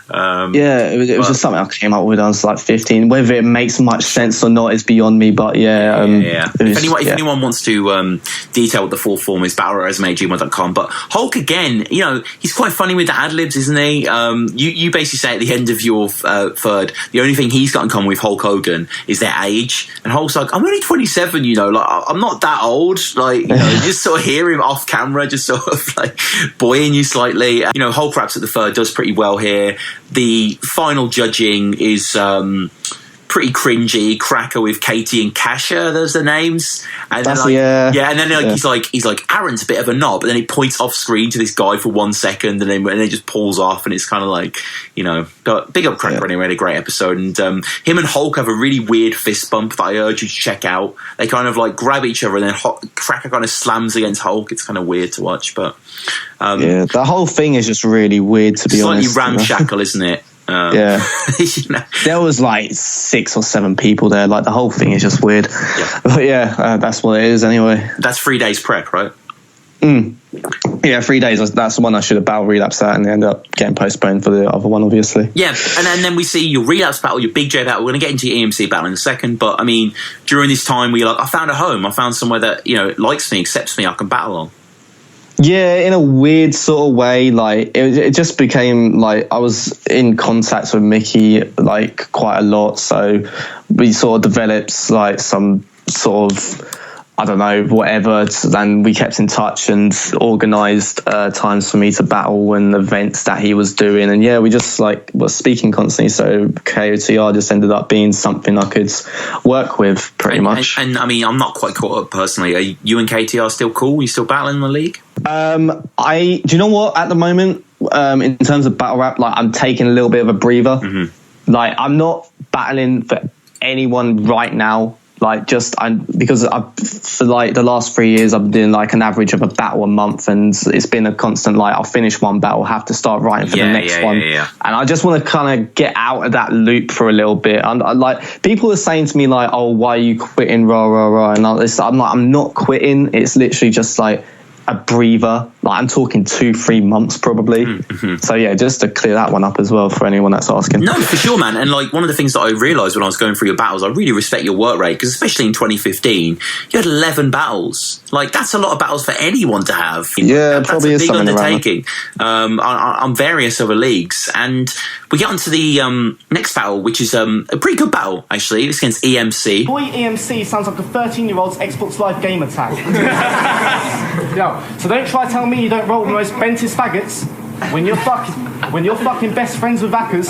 It was just something I came up with when I was like 15. Whether it makes much sense or not is beyond me, but if anyone wants to detail what the 4th form is, battlerapresume@gmail.com. But Hulk, again, you know, he's quite funny with the ad-libs, isn't he? You basically say at the end of your third, the only thing he's got in common with Hulk Hogan is their age, and Hulk's like, I'm only 27, you know, like I'm not that old, like, you know, you just sort of hear him off camera just sort of like buoying you slightly. You know, Hulk raps at the third does pretty well here. The final judging is pretty cringy. Cracker with Katie and Kasha, those are the names. And he's like Aaron's a bit of a knob, and then he points off screen to this guy for 1 second, and then it just pulls off, and it's kind of like, you know, but big up Cracker anyway, a great episode. And him and Hulk have a really weird fist bump that I urge you to check out. They kind of like grab each other, and then Cracker kind of slams against Hulk. It's kind of weird to watch, but the whole thing is just really weird, to be honest. Slightly ramshackle, isn't it? You know, there was like 6 or 7 people there. Like the whole thing is just weird. But that's what it is anyway. That's 3 days prep, right? Yeah, 3 days. That's the one I should have battle relapsed at, and they ended up getting postponed for the other one, obviously. Yeah, and then we see your relapse battle, your Big J battle. We're going to get into your EMC battle in a second, but I mean, during this time, were you like, I found a home. I found somewhere that, you know, likes me, accepts me, I can battle on. Yeah, in a weird sort of way. Like it just became like I was in contact with Mickey like quite a lot, so we sort of developed like some sort of, I don't know, whatever. Then we kept in touch and organised times for me to battle and events that he was doing. And yeah, we just like were speaking constantly. So KOTR just ended up being something I could work with pretty much. And I mean, I'm not quite caught up personally. Are you and KTR still cool? Are you still battling in the league? Do you know what? At the moment, in terms of battle rap, like I'm taking a little bit of a breather. Like I'm not battling for anyone right now. because for like the last 3 years I've been doing like an average of a battle a month, and it's been a constant like I'll finish one battle, have to start writing for the next one. And I just want to kind of get out of that loop for a little bit. And like people are saying to me like, oh, why are you quitting, rah. And I'm not quitting. It's literally just like a breather. Like I'm talking 2-3 months probably. So yeah, just to clear that one up as well for anyone that's asking. No, for sure, man. And like one of the things that I realised when I was going through your battles, I really respect your work rate, because especially in 2015, you had 11 battles. Like that's a lot of battles for anyone to have. Yeah, probably is something undertaking on various other leagues. And we get onto the next battle, which is a pretty good battle actually. It's against EMC. Boy, EMC sounds like a 13-year-old's Xbox Live game attack. Yo, so don't try telling me you don't roll the most bentest faggots when you're fucking best friends with hackers.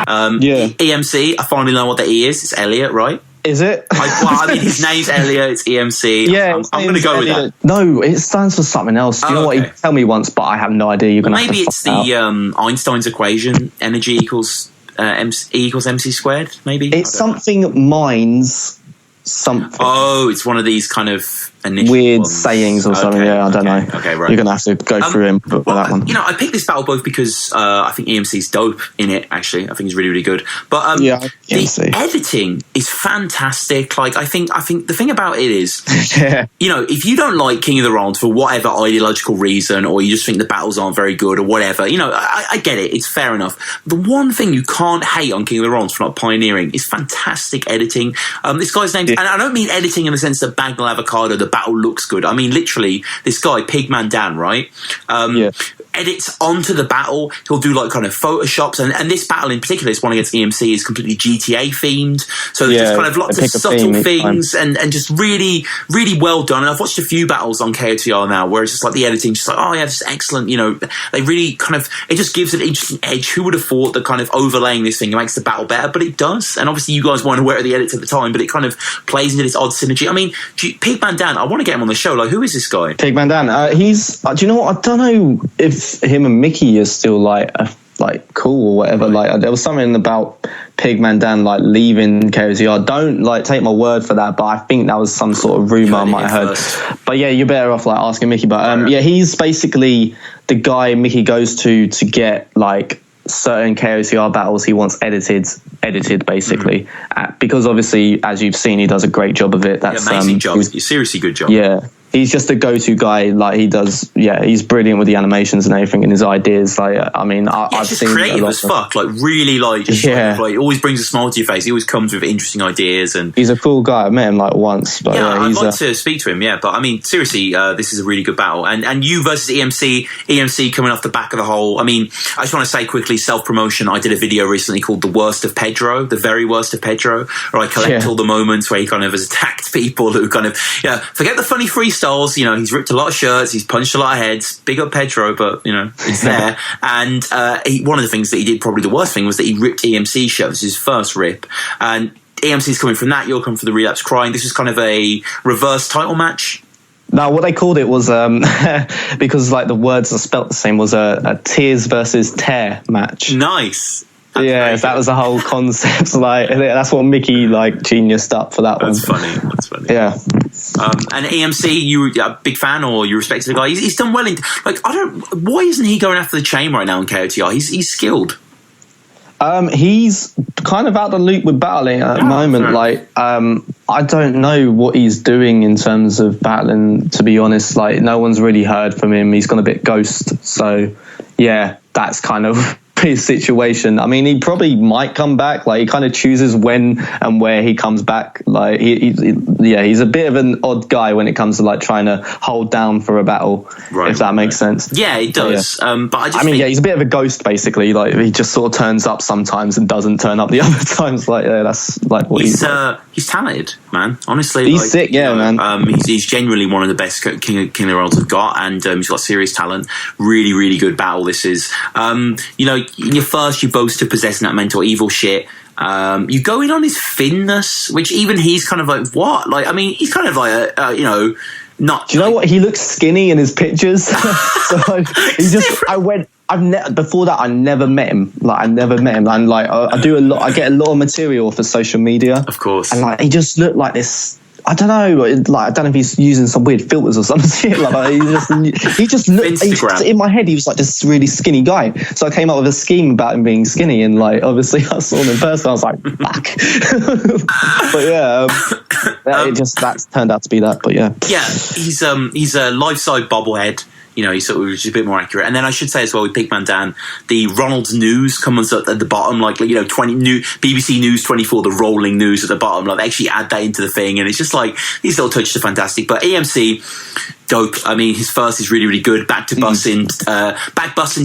EMC, I finally know what the E is. It's Elliot, right? Is it? I mean, his name's Elliot. It's EMC. Yeah, I'm going to go with that. No, it stands for something else. Do you know what? He told me once, but I have no idea. You're going to maybe it's the Einstein's equation. Energy equals E equals MC squared. Maybe it's something mines. Something. Oh, it's one of these kind of weird sayings or something. Yeah, I don't know. Okay, right. You're gonna have to go through him with that one. You know, I picked this battle both because I think EMC's dope in it. Actually, I think he's really, really good. But the editing is fantastic. Like, I think the thing about it is, you know, if you don't like King of the Realms for whatever ideological reason, or you just think the battles aren't very good or whatever, you know, I get it. It's fair enough. The one thing you can't hate on King of the Realms for not pioneering is fantastic editing. This guy's name, and I don't mean editing in the sense that Bagnall Avocado, the battle looks good. I mean, literally, this guy, Pigman Dan, right? Edits onto the battle. He'll do like kind of photoshops, and this battle in particular, this one against EMC, is completely GTA themed. So there's just kind of lots of subtle things and just really, really well done. And I've watched a few battles on KOTR now where it's just like the editing, just like, oh yeah, this is excellent. You know, they really kind of, it just gives it an interesting edge. Who would have thought that kind of overlaying this thing makes the battle better? But it does. And obviously you guys weren't aware of the edits at the time, but it kind of plays into this odd synergy. I mean, Pigman Dan, I want to get him on the show. Like, who is this guy? Pigman Dan. He's, do you know what? I don't know if him and Mickey is still like cool or whatever. Like, there was something about Pigman Dan like leaving KOTR. Don't like take my word for that, but I think that was some sort of rumor I might have heard. But yeah, you're better off like asking Mickey. But yeah, he's basically the guy Mickey goes to get like certain KOTR battles he wants edited basically, because obviously, as you've seen, he does a great job of it. That's amazing job. Seriously good job. Yeah, he's just a go-to guy. Like, he does, he's brilliant with the animations and everything and his ideas. Like, I mean, I've seen creative as fuck. Like, really, like, like, always brings a smile to your face. He always comes with interesting ideas, and he's a cool guy. I met him like once. But I'd like to speak to him. Yeah, but I mean, seriously, this is a really good battle. And you versus EMC coming off the back of the whole. I mean, I just want to say quickly, self-promotion. I did a video recently called "The Worst of Pedro," the very worst of Pedro, where I collect all the moments where he kind of has attacked people who kind of forget the funny freestyles. You know, he's ripped a lot of shirts, he's punched a lot of heads. Big up Pedro, but you know, it's there. And one of the things that he did, probably the worst thing, was that he ripped EMC shirts. His first rip, and EMC's coming from that. You're coming from the relapse crying. This was kind of a reverse title match. No, what they called it was because like the words are spelt the same, was a tears versus tear match. Nice. That's that was the whole concept. Like, that's what Mickey like geniused up for that one. That's funny. Yeah. And EMC, you a big fan, or you respect the guy? He's done well in. Like, why isn't he going after the chain right now in KOTR? He's skilled. He's kind of out the loop with battling at the moment. Like, I don't know what he's doing in terms of battling, to be honest. Like, no one's really heard from him. He's gone a bit ghost. So yeah, that's kind of his situation. I mean, he probably might come back. Like, he kind of chooses when and where he comes back. Like, he's a bit of an odd guy when it comes to like trying to hold down for a battle, if that makes sense. Yeah, it does. But I mean, he's a bit of a ghost basically. Like, he just sort of turns up sometimes and doesn't turn up the other times. Like, that's like what he's talented, man. Honestly, he's sick. Man. He's genuinely one of the best King of the Worlds have got, and he's got serious talent. Really, really good battle. This is, you know. In your first, you boast of possessing that mental evil shit. You go in on his thinness, which even he's kind of like, what? Like, I mean, he's kind of like Not. Do you know what? He looks skinny in his pictures. So he just. Before that, I never met him. Like, I never met him, and like I do a lot. I get a lot of material for social media, of course. And like, he just looked like this. I don't know. Like, I don't know if he's using some weird filters or something. Like, he just looked. In my head, he was like this really skinny guy. So I came up with a scheme about him being skinny, and like, obviously, I saw him in person. I was like, fuck. But yeah, that turned out to be that. But yeah, he's a life-size bobblehead. You know, he's sort of just a bit more accurate. And then I should say as well, with Pigman Dan, the Ronald's News comes at the bottom, like you know, BBC News 24, the rolling news at the bottom. Like, they actually add that into the thing, and it's just like these little touches are fantastic. But EMC, dope. I mean, his verse is really, really good. Back bussing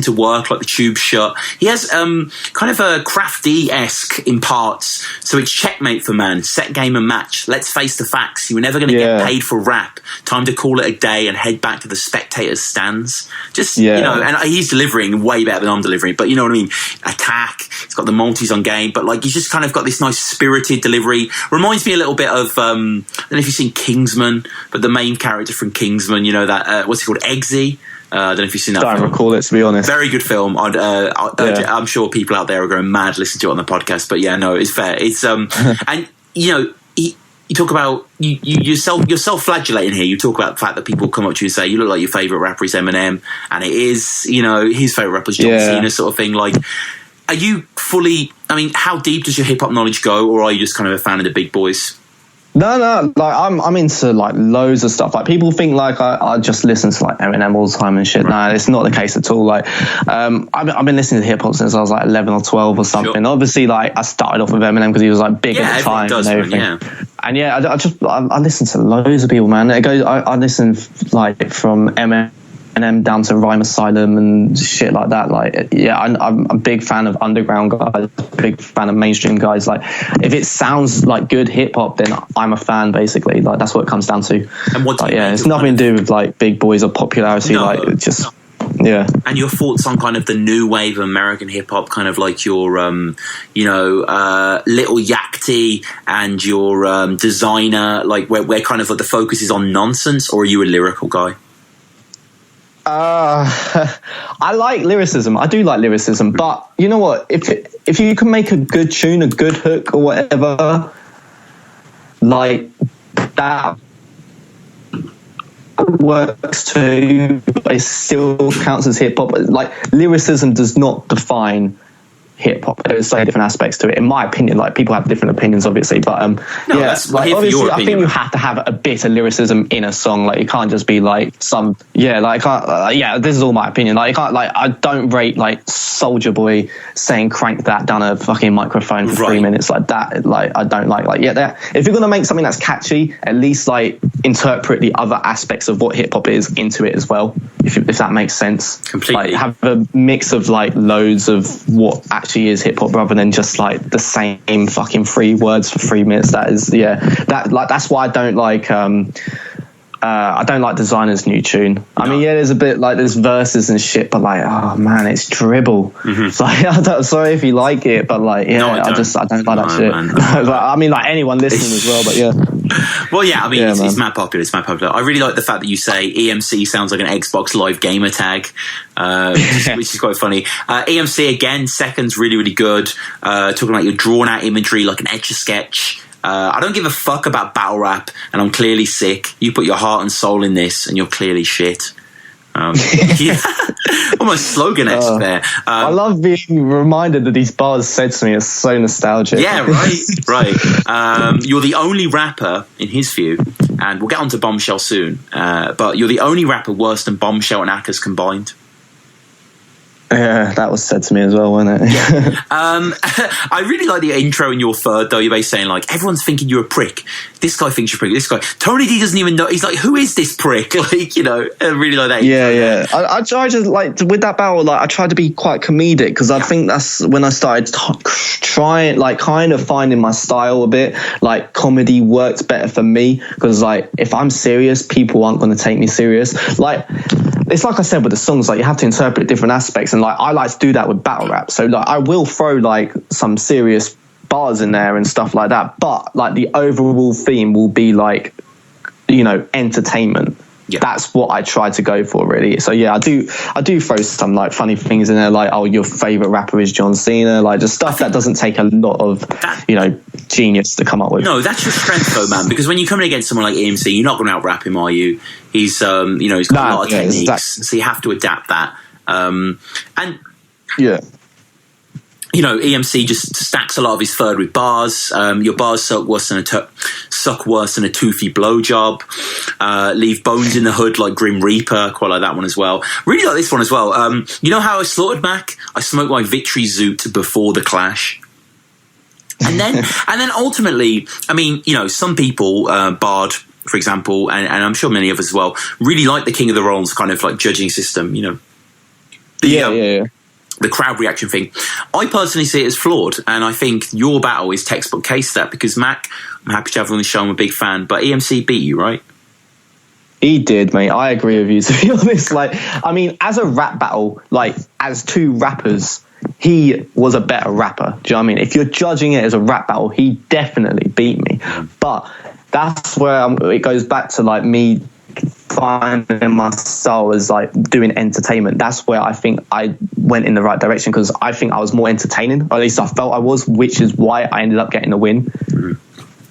to work, like the tube shut. He has kind of a Crafty-esque in parts. So it's checkmate for man, set game and match. Let's face the facts. You were never going to get paid for rap. Time to call it a day and head back to the spectators' stands. Just, you know, and he's delivering way better than I'm delivering. But you know what I mean? Attack. He's got the multis on game. But like, he's just kind of got this nice spirited delivery. Reminds me a little bit of, I don't know if you've seen Kingsman, but the main character from Kingsman, you know, that what's it called, Eggsy? I don't know if you've seen that. Don't recall it, to be honest. Very good film. I'm sure people out there are going mad listening to it on the podcast. But yeah, no, it's fair. It's and you know, you talk about you're self-flagellating here. You talk about the fact that people come up to you and say you look like your favorite rapper is Eminem, and it is, you know, his favorite rapper is John Cena, sort of thing. Like, are you fully? I mean, how deep does your hip hop knowledge go, or are you just kind of a fan of the big boys? No, like I'm into like loads of stuff. Like, people think like I just listen to like Eminem all the time and shit. Right. No, it's not the case at all. Like, I've been listening to hip hop since I was like 11 or 12 or something. Sure. Obviously, like, I started off with Eminem because he was like big at the time and everything. And I listen to loads of people, man. It goes. I listen like from Eminem down to Rhyme Asylum and shit like that. Like, yeah, I'm a big fan of underground guys, big fan of mainstream guys. Like, if it sounds like good hip hop, then I'm a fan, basically. Like, that's what it comes down to. And what? Like, yeah, it's nothing to do with like big boys or popularity. No. Like, it's just. Yeah. And your thoughts on kind of the new wave of American hip hop, kind of like your, you know, Little Yachty and your Designer, like where kind of like the focus is on nonsense, or are you a lyrical guy? I like lyricism. I do like lyricism, but you know what? If you can make a good tune, a good hook, or whatever, like that works too. But it still counts as hip hop. Like, lyricism does not define hip hop. There's so many different aspects to it, in my opinion. Like, people have different opinions, obviously, but like, obviously, I think you have to have a bit of lyricism in a song. Like, you can't just be like some, this is all my opinion. Like, you can't, like, I don't rate like Soulja Boy saying "crank that" down a fucking microphone for 3 minutes like that. Like, I don't like if you're gonna make something that's catchy, at least like interpret the other aspects of what hip hop is into it as well. If that makes sense. Completely. Like, have a mix of like loads of what actually is hip hop rather than just like the same fucking 3 words for 3 minutes. That's why I don't like Designer's new tune. No. I mean, there's a bit like there's verses and shit, but like, oh man, it's dribble. Mm-hmm. Like, sorry if you like it, but like, I don't like that shit. I mean, like, anyone listening as well, but yeah. Well, yeah, I mean, it's mad popular. It's mad popular. I really like the fact that you say EMC sounds like an Xbox Live gamer tag, which is quite funny. EMC again, second's really, really good. Talking about your drawn out imagery, like an Etch-a-Sketch. I don't give a fuck about battle rap, and I'm clearly sick. You put your heart and soul in this, and you're clearly shit. Almost slogan-esque there. I love being reminded that these bars said to me. It's so nostalgic. Yeah, right. You're the only rapper, in his view, and we'll get on to Bombshell soon, but you're the only rapper worse than Bombshell and Akers combined. Yeah, that was said to me as well, wasn't it? Yeah. I really like the intro in your third, though. You're basically saying, like, everyone's thinking you're a prick. This guy thinks you're a prick. This guy. Tony D doesn't even know. He's like, who is this prick? Like, you know, I really like that. Yeah. I tried to, like, with that battle, like, I tried to be quite comedic because I think that's when I started trying, like, kind of finding my style a bit. Like, comedy works better for me because, like, if I'm serious, people aren't going to take me serious. Like, it's like I said with the songs, like, you have to interpret different aspects, and like, I like to do that with battle rap. So like, I will throw like some serious bars in there and stuff like that, but like the overall theme will be like entertainment. Yeah. That's what I try to go for, really. So yeah, I do throw some like funny things in there, like, oh, your favorite rapper is John Cena, like just stuff that doesn't take a lot of genius to come up with. No, that's your strength though, man, because when you're coming against someone like EMC, you're not going to out rap him, are you? He's he's got a lot of techniques, so you have to adapt that. And EMC just stacks a lot of his third with bars. Your bars suck worse than a toothy blowjob. Leave bones in the hood like Grim Reaper. Quite like that one as well. Really like this one as well. You know how I slaughtered Mac? I smoked my victory zoot before the clash. And then ultimately, I mean, some people, Bard, for example, and I'm sure many of us as well, really like the King of the Realms kind of like judging system, the crowd reaction thing. I personally see it as flawed, and I think your battle is textbook case that, because Mac, I'm happy to have you on the show, I'm a big fan, but EMC beat you, right? He did, mate. I agree with you, to be honest. Like, I mean, as a rap battle, like, as two rappers, he was a better rapper. Do you know what I mean? If you're judging it as a rap battle, he definitely beat me. But that's where it goes back to, like, me finding my style as like doing entertainment. That's where I think I went in the right direction, because I think I was more entertaining, or at least I felt I was, which is why I ended up getting the win.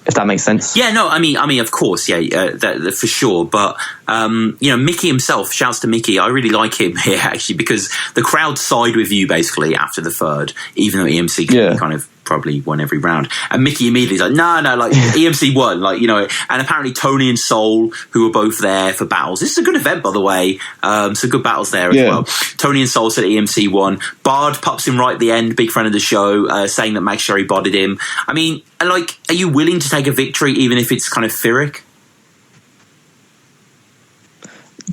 If that makes sense. Yeah, no, I mean, of course, that for sure. But Mickey himself, shouts to Mickey. I really like him here actually, because the crowd side with you basically after the third, even though EMC kind of probably won every round. And Mickey immediately is like, no, like EMC won, like, and apparently Tony and Soul, who were both there for battles. This is a good event, by the way. Some good battles there as well. Tony and Soul said EMC won. Bard pops him right at the end, big friend of the show, saying that Max Sherry bodied him. I mean, like, are you willing to take a victory even if it's kind of Pyrrhic?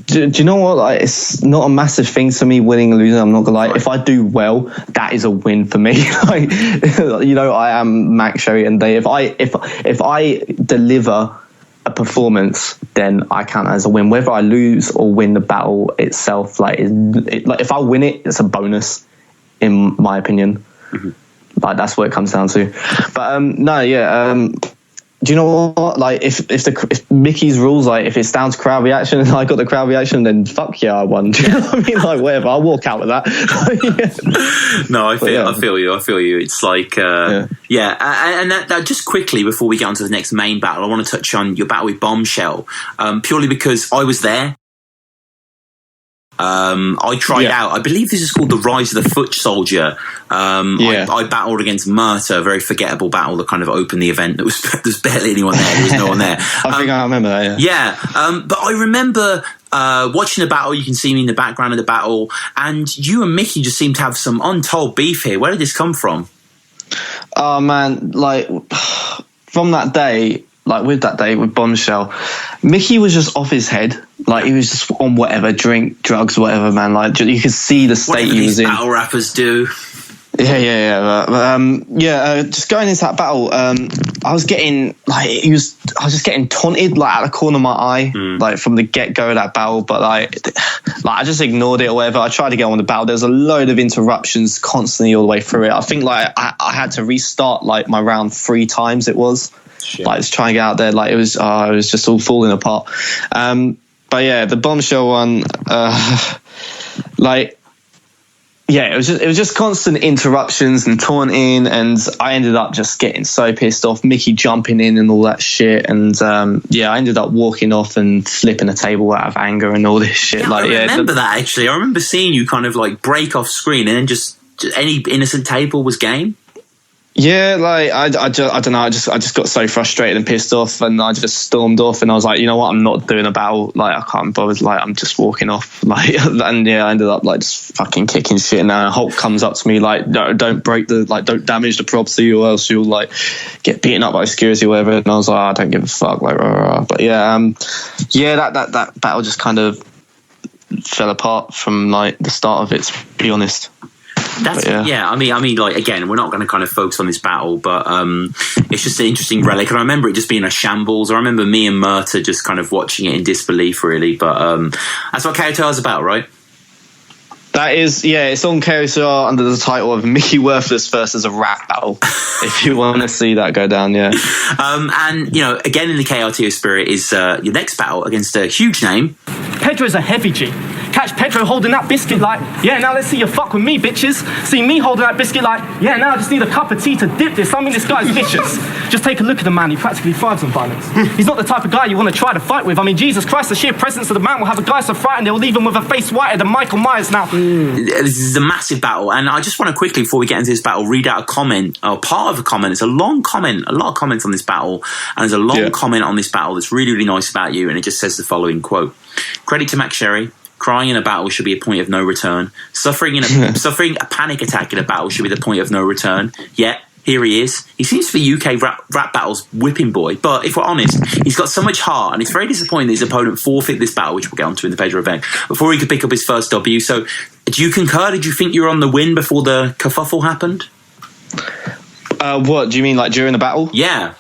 Do you know what? Like, it's not a massive thing to me winning and losing. I'm not gonna lie. Right. If I do well, that is a win for me. Like, I am Max Sherry, and if I deliver a performance, then I count as a win. Whether I lose or win the battle itself, like if I win it, it's a bonus, in my opinion. Mm-hmm. Like, that's what it comes down to. But do you know what? Like, if Mickey's rules, like, if it's down to crowd reaction and I got the crowd reaction, then fuck yeah, I won. Do you know what I mean? Like, whatever, I'll walk out with that. No, I feel you. It's like, and that just quickly before we get on to the next main battle, I want to touch on your battle with Bombshell, purely because I was there. I tried out, I believe this is called the Rise of the Foot Soldier. I battled against Murta, a very forgettable battle that kind of opened the event. There's barely anyone there. There was no one there. I think I remember that, but I remember watching the battle. You can see me in the background of the battle, and you and Mickey just seem to have some untold beef here. Where did this come from? Oh, man, like, from that day, like with that day with Bombshell, Mickey was just off his head. Like, he was just on whatever, drink, drugs, whatever, man. Like, you could see the state he was in. Battle rappers do. Just going into that battle, I was getting just getting taunted, like, out of the corner of my eye, like, from the get-go of that battle. But like I just ignored it or whatever. I tried to get on the battle. There was a load of interruptions constantly all the way through it. I think like I had to restart like my round 3 times. It was. Shit. Like, just trying to get out there, like, it was just all falling apart. But yeah, the Bombshell one, it was just constant interruptions and taunting, and I ended up just getting so pissed off. Mickey jumping in and all that shit, and I ended up walking off and flipping a table out of anger and all this shit. Yeah, I remember that actually. I remember seeing you kind of like break off screen, and then just any innocent table was game. Yeah, like I don't know. I just got so frustrated and pissed off, and I just stormed off. And I was like, you know what? I'm not doing a battle. Like, I can't bother. Like, I'm just walking off. Like, and I ended up like just fucking kicking shit. And then Hulk comes up to me like, no, don't don't damage the property, or else you'll like get beaten up by security or whatever. And I was like, I don't give a fuck. Like, but that battle just kind of fell apart from like the start of it, to be honest. I mean, like, again, we're not going to kind of focus on this battle, but it's just an interesting relic. And I remember it just being a shambles. I remember me and Murta just kind of watching it in disbelief, really. But that's what KOTOR is about, right? That is, it's on KOCR under the title of Mickey Worthless versus a rap battle. If you want to see that go down, yeah. And, you know, again in the KRTO spirit is your next battle against a huge name. Pedro's a heavy G. Catch Pedro holding that biscuit like, yeah, now let's see you fuck with me, bitches. See me holding that biscuit like, yeah, now I just need a cup of tea to dip this. I mean, this guy's vicious. Just take a look at the man. He practically thrives on violence. He's not the type of guy you want to try to fight with. I mean, Jesus Christ, the sheer presence of the man will have a guy so frightened they'll leave him with a face whiter than Michael Myers now. This is a massive battle, and I just want to quickly, before we get into this battle, read out a comment, or part of a comment. It's a long comment, a lot of comments on this battle, and there's a long comment on this battle that's really, really nice about you, and it just says the following quote: "Credit to Max Sherry. Crying in a battle should be a point of no return. Suffering a panic attack in a battle should be the point of no return. Yet here he is. He seems to be UK rap battles whipping boy, but if we're honest, he's got so much heart, and it's very disappointing that his opponent forfeit this battle, which we'll get onto in the Pedro event, before he could pick up his first W. So, do you concur? Did you think you were on the win before the kerfuffle happened? What do you mean, like during the battle? Yeah.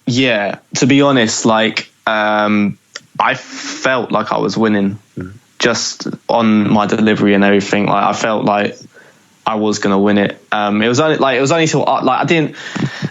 Yeah. To be honest, like, I felt like I was winning just on my delivery and everything. Like, I felt like I was going to win it. It was only till I didn't.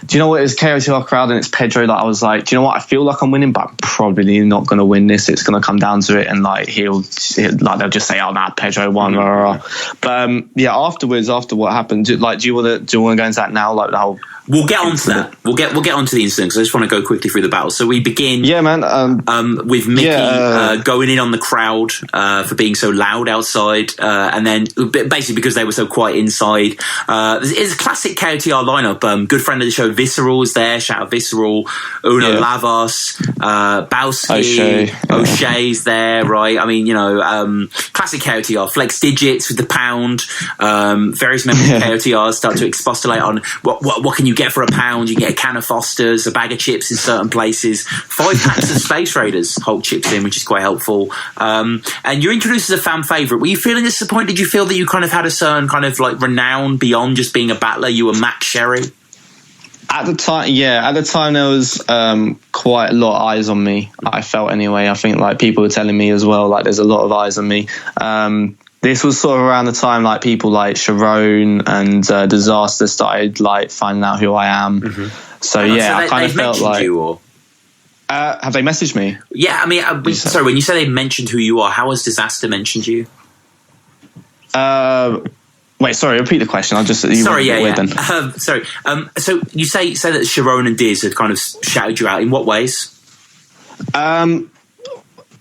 Do you know what? It was KOTR crowd and it's Pedro. Like, I was like, do you know what? I feel like I'm winning, but I'm probably not going to win this. It's going to come down to it, and like they'll just say, "Oh, nah, Pedro won." But afterwards, after what happened, do you want to go into that now? Like the whole. We'll get onto that. We'll get onto the incident, because I just want to go quickly through the battle. So we begin, with Mickey going in on the crowd for being so loud outside, and then basically because they were so quiet inside. It's a classic KOTR lineup. Good friend of the show, Visceral, is there. Shout out Visceral. Uno Lavas, Bowski, O'Shea's there, right? I mean, you know, classic KOTR. Flex Digits with the pound. Various members of KOTR start to expostulate on what can you get for £1? You get a can of Foster's, a bag of chips in certain places, 5 packs of Space Raiders. Hulk chips in, which is quite helpful. And you're introduced as a fan favourite. Were you feeling disappointed? Did you feel that you kind of had a certain kind of like renown beyond just being a battler? You were Max Sherry? At the time there was quite a lot of eyes on me. I felt anyway. I think like people were telling me as well, like there's a lot of eyes on me. This was sort of around the time like people like Sharon and Disaster started like finding out who I am. So I kind of felt like. You, or? Have they messaged me? Yeah, I mean, sorry, when you say they mentioned who you are, how has Disaster mentioned you? Wait, sorry, repeat the question. So you say that Sharon and Diz had kind of shouted you out. In what ways?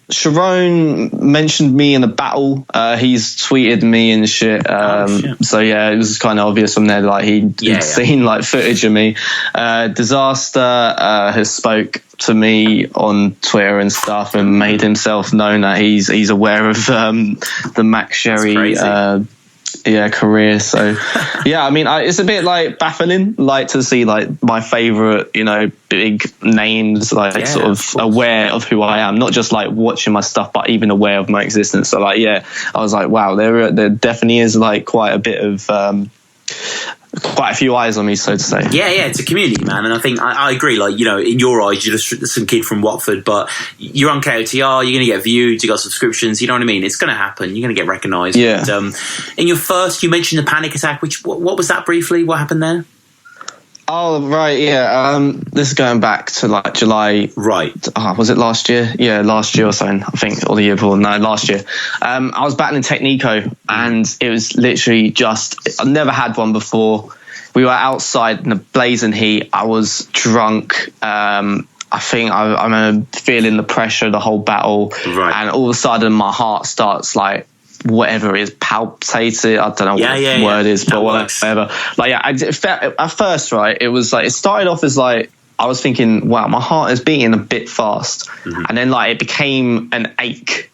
Sharon mentioned me in a battle. He's tweeted me and shit. So yeah, it was kind of obvious from there. Like he'd seen like footage of me. Disaster has spoke to me on Twitter and stuff and made himself known that he's aware of the Max Sherry career. So I mean, it's a bit like baffling, like to see like my favorite, you know, big names like sort of aware of who I am, not just like watching my stuff, but even aware of my existence. So like, I was like, wow, there definitely is like quite a bit of quite a few eyes on me, so to say. Yeah, it's a community, man, and I think I agree. Like, you know, in your eyes, you're just some kid from Watford, but you're on KOTR, you're going to get viewed, you got subscriptions. You know what I mean? It's going to happen. You're going to get recognised. Yeah. And, in your first, you mentioned the panic attack. Which what was that briefly? What happened there? Oh, right, this is going back to like July. Right. Was it last year? Yeah, last year or something, I think, or the year before. No, last year. I was battling Technico, and it was literally just, I've never had one before. We were outside in the blazing heat. I was drunk. I think I remember feeling the pressure of the whole battle. Right. And all of a sudden, my heart starts like, whatever it is, palpitated. I don't know what the word is, but whatever. Like, at first, right, it was like, it started off as like, I was thinking, wow, my heart is beating a bit fast. And then like it became an ache.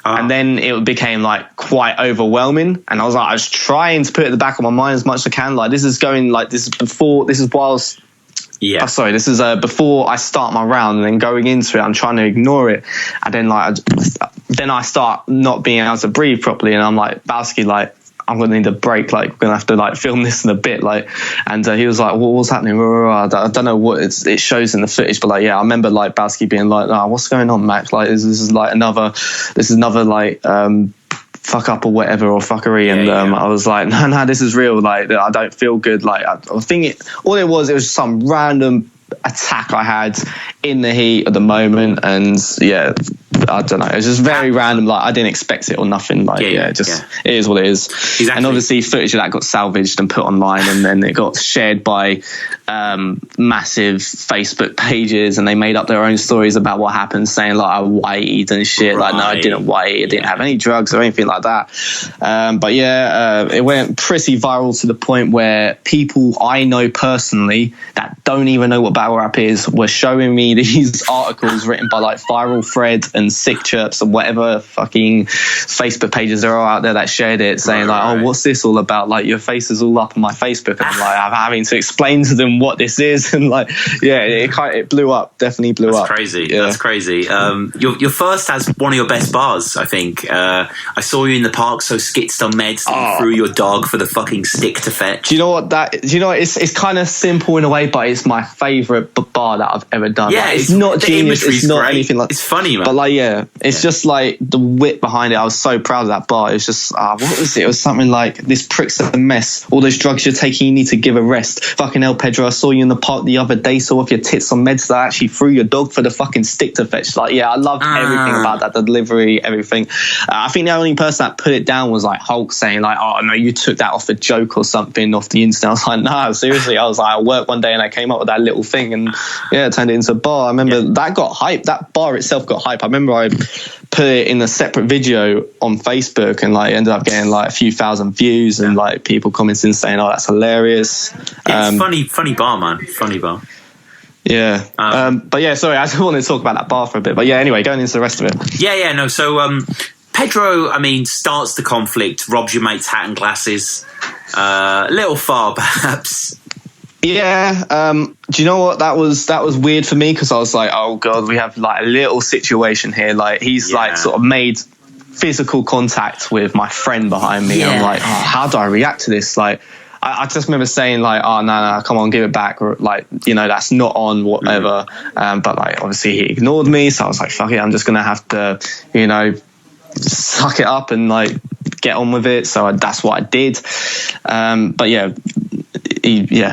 And then it became like quite overwhelming. And I was trying to put it at the back of my mind as much as I can. Like, this is before I start my round, and then going into it, I'm trying to ignore it. And then then I start not being able to breathe properly, and I'm like, Bowski, like, I'm gonna need a break, like we're gonna have to like film this in a bit, like. And he was like, what's happening? I don't know what it shows in the footage, but like, I remember like Bowski being like, what's going on, Max? Like, this is another like fuck up or whatever, or fuckery. And I was like, no, this is real. Like, I don't feel good. Like, I think all it was some random attack I had in the heat of the moment. And yeah, I don't know. It was just very random. Like, I didn't expect it or nothing. Like, it is what it is. Exactly. And obviously footage of that got salvaged and put online, and then it got shared by massive Facebook pages, and they made up their own stories about what happened, saying like I whited and shit. Right. Like, no, I didn't white. I didn't have any drugs or anything like that. But it went pretty viral to the point where people I know personally that don't even know what battle rap is were showing me these articles written by like Viral Fred and Sick Chirps and whatever fucking Facebook pages there are out there that shared it, saying like, oh, what's this all about? Like, your face is all up on my Facebook, and I'm having to explain to them what this is, and like, it blew up. Definitely blew up. Crazy. That's crazy. Your first has one of your best bars, I think. I saw you in the park, so skits on meds, and threw your dog for the fucking stick to fetch. Do you know what it's kind of simple in a way, but it's my favourite bar that I've ever done. Yeah, like, it's not genius. It's not anything like. It's funny, man. But like, it's just like the wit behind it. I was so proud of that bar. It was just what was it? It was something like, this prick's a mess. All those drugs you're taking, you need to give a rest. Fucking hell, Pedro, I saw you in the park the other day. Saw off your tits on meds that I actually threw your dog for the fucking stick to fetch. Like, I loved everything about that. The delivery, everything. I think the only person that put it down was like Hulk, saying like, oh no, you took that off a joke or something off the internet. I was like, nah, seriously. I was like, I worked one day and I came up with that little thing, and it turned it into a bar. I remember that got hype. That bar itself got hype. I remember I put it in a separate video on Facebook, and like ended up getting like a few thousand views, and like people commenting saying, oh, that's hilarious. It's funny bar, man. Funny bar. Yeah. But sorry, I just wanted to talk about that bar for a bit. But anyway, going into the rest of it. No. So Pedro, I mean, starts the conflict, robs your mate's hat and glasses. A little far, perhaps. Yeah. Do you know what? That was weird for me, because I was like, oh god, we have like a little situation here. Like, he's like sort of made physical contact with my friend behind me. I'm like, oh, how do I react to this? Like, I just remember saying like, oh no, come on, give it back, or like, that's not on, whatever. But like, obviously he ignored me, so I was like, fuck it, I'm just gonna have to, suck it up and like get on with it. So that's what I did. But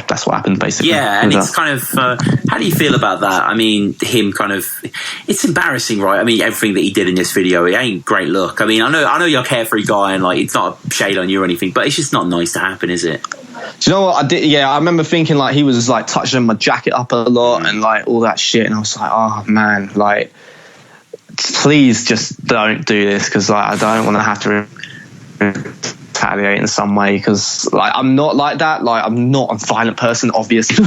that's what happened basically. Yeah, and it's kind of, how do you feel about that? I mean, him kind of, it's embarrassing, right? I mean, everything that he did in this video, it ain't great look. I mean, I know you're a carefree guy, and like, it's not a shade on you or anything, but it's just not nice to happen, is it? Do you know what I did? Yeah, I remember thinking like he was like touching my jacket up a lot and like all that shit, and I was like, oh man, like, please just don't do this, because like I don't want to have to retaliate in some way, because like I'm not like that. Like, I'm not a violent person, obviously.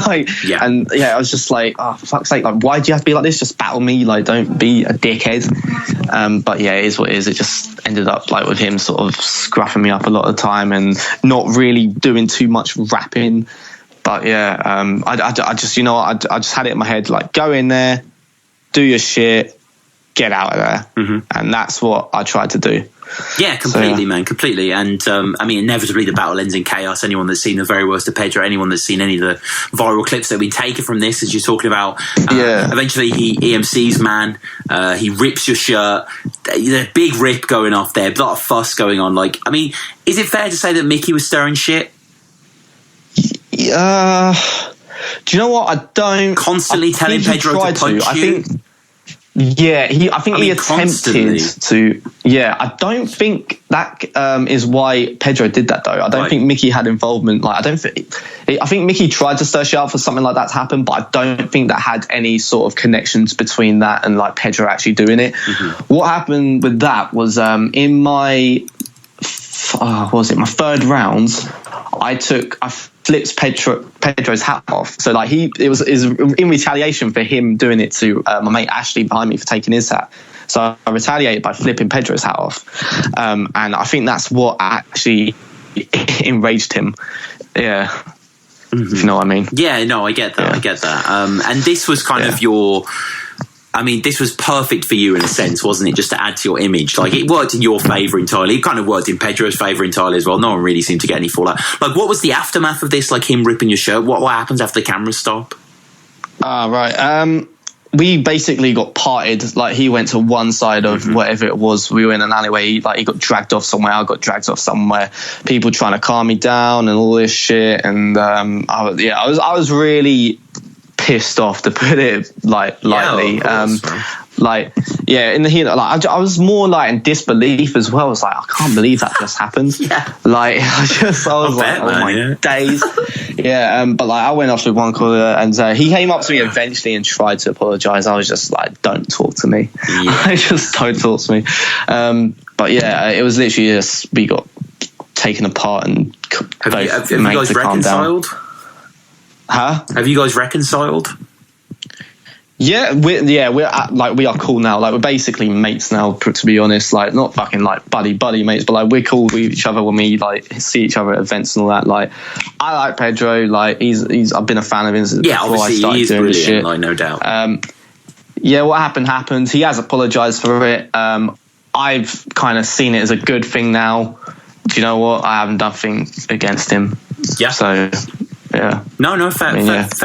And I was just like, oh, for fuck's sake, like, why do you have to be like this? Just battle me, like, don't be a dickhead. But it is what it is. It just ended up like with him sort of scruffing me up a lot of the time and not really doing too much rapping. But I just, I just had it in my head, like, go in there, do your shit, get out of there. And that's what I tried to do. Yeah, completely, man, completely. And I mean, inevitably the battle ends in chaos. Anyone that's seen the very worst of Pedro, anyone that's seen any of the viral clips that have been taken from this, as you're talking about, eventually he EMCs, man. He rips your shirt. There's a big rip going off there, a lot of fuss going on. Like, I mean, is it fair to say that Mickey was stirring shit? Do you know what? I don't constantly telling Pedro to punch you. I think he attempted constantly to. Yeah, I don't think that is why Pedro did that though. I don't think Mickey had involvement. Like, I think Mickey tried to stir shit up for something like that to happen, but I don't think that had any sort of connections between that and like Pedro actually doing it. What happened with that was in my my third round, I flipped Pedro's hat off. So like it was in retaliation for him doing it to my mate Ashley behind me for taking his hat. So I retaliated by flipping Pedro's hat off. And I think that's what actually enraged him. Yeah. If you know what I mean. Yeah, no, I get that. I get that. And this was kind of your... I mean, this was perfect for you in a sense, wasn't it? Just to add to your image. Like, it worked in your favour entirely. It kind of worked in Pedro's favour entirely as well. No one really seemed to get any fallout. Like, what was the aftermath of this? Like, him ripping your shirt? What happens after the cameras stop? Right. we basically got parted. Like, he went to one side of whatever it was. We were in an alleyway. He got dragged off somewhere. I got dragged off somewhere. People trying to calm me down and all this shit. And I was really pissed off, to put it lightly. In the heat, I was more like in disbelief as well. I was like, I can't believe that just happened. Like, my days. But like, I went off with one caller, and he came up to me eventually and tried to apologize. I was just like, don't talk to me. I just don't talk to me. But yeah, it was literally just, we got taken apart and have you guys reconciled? Have you guys reconciled? Yeah, we are cool now. Like, we're basically mates now, to be honest. Like, not fucking like buddy mates, but like, we're cool with each other when we like see each other at events and all that. Like, I like Pedro. Like, I've been a fan of his before I started he is doing brilliant, this shit. like, no doubt. What happened. He has apologized for it. I've kind of seen it as a good thing now. Do you know what? I have nothing against him. Yeah. So. Yeah. No, fair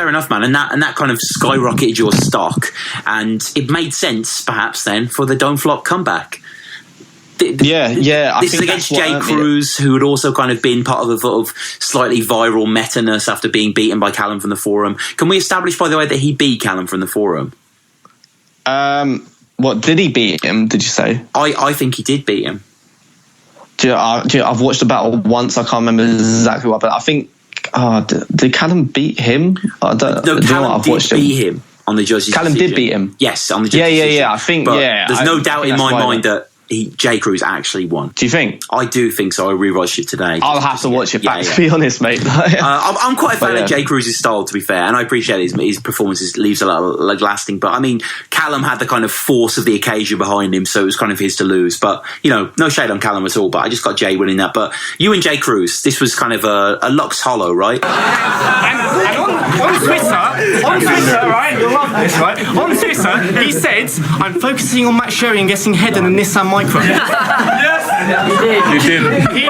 enough, man. And that kind of skyrocketed your stock, and it made sense, perhaps, then, for the Don't Flop comeback. This is against Jay Cruz, who had also kind of been part of a sort of slightly viral meta-ness after being beaten by Callum from the forum. Can we establish, by the way, that he beat Callum from the forum? What, did he beat him, did you say? I think he did beat him. I've watched the battle once. I can't remember exactly what, but I think... did Callum beat him? Callum did beat him on the judges' Callum decision. did beat him. Yes, on the judges' decision. I think, but there's no doubt in my mind that Jay Cruz actually won. Do you think? I do think so. I rewatched it today. I'll have to watch it back, to be honest, mate. I'm quite a fan of Jay Cruz's style, to be fair, and I appreciate his performances leaves a lot like lasting. But I mean, Callum had the kind of force of the occasion behind him, so it was kind of his to lose. But no shade on Callum at all. But I just got Jay winning that. But you and Jay Cruz, this was kind of a Lux Hollow, right? And on Twitter, right? You'll love this, right? On Twitter, he said, "I'm focusing on Matt Sherry and getting head in a Nissan Micra." Yes, you did. He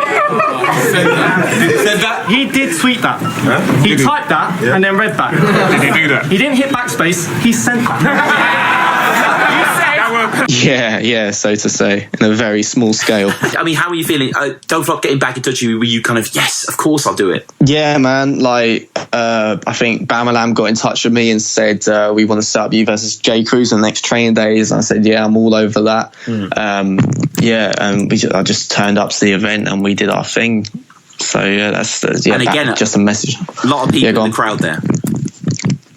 said that. He did tweet that. Huh? He typed that and then read that. Did he do that? He didn't hit backspace. He sent that. Yeah, so to say, in a very small scale. I mean, how are you feeling? Don't Flop getting back in touch with you. Were you kind of, yes, of course I'll do it? Yeah, man. Like, I think Bamalam got in touch with me and said, we want to set up you versus Jay Cruz on the next training days. And I said, yeah, I'm all over that. I just turned up to the event and we did our thing. So, yeah, and again, just a message. A lot of people in the crowd there.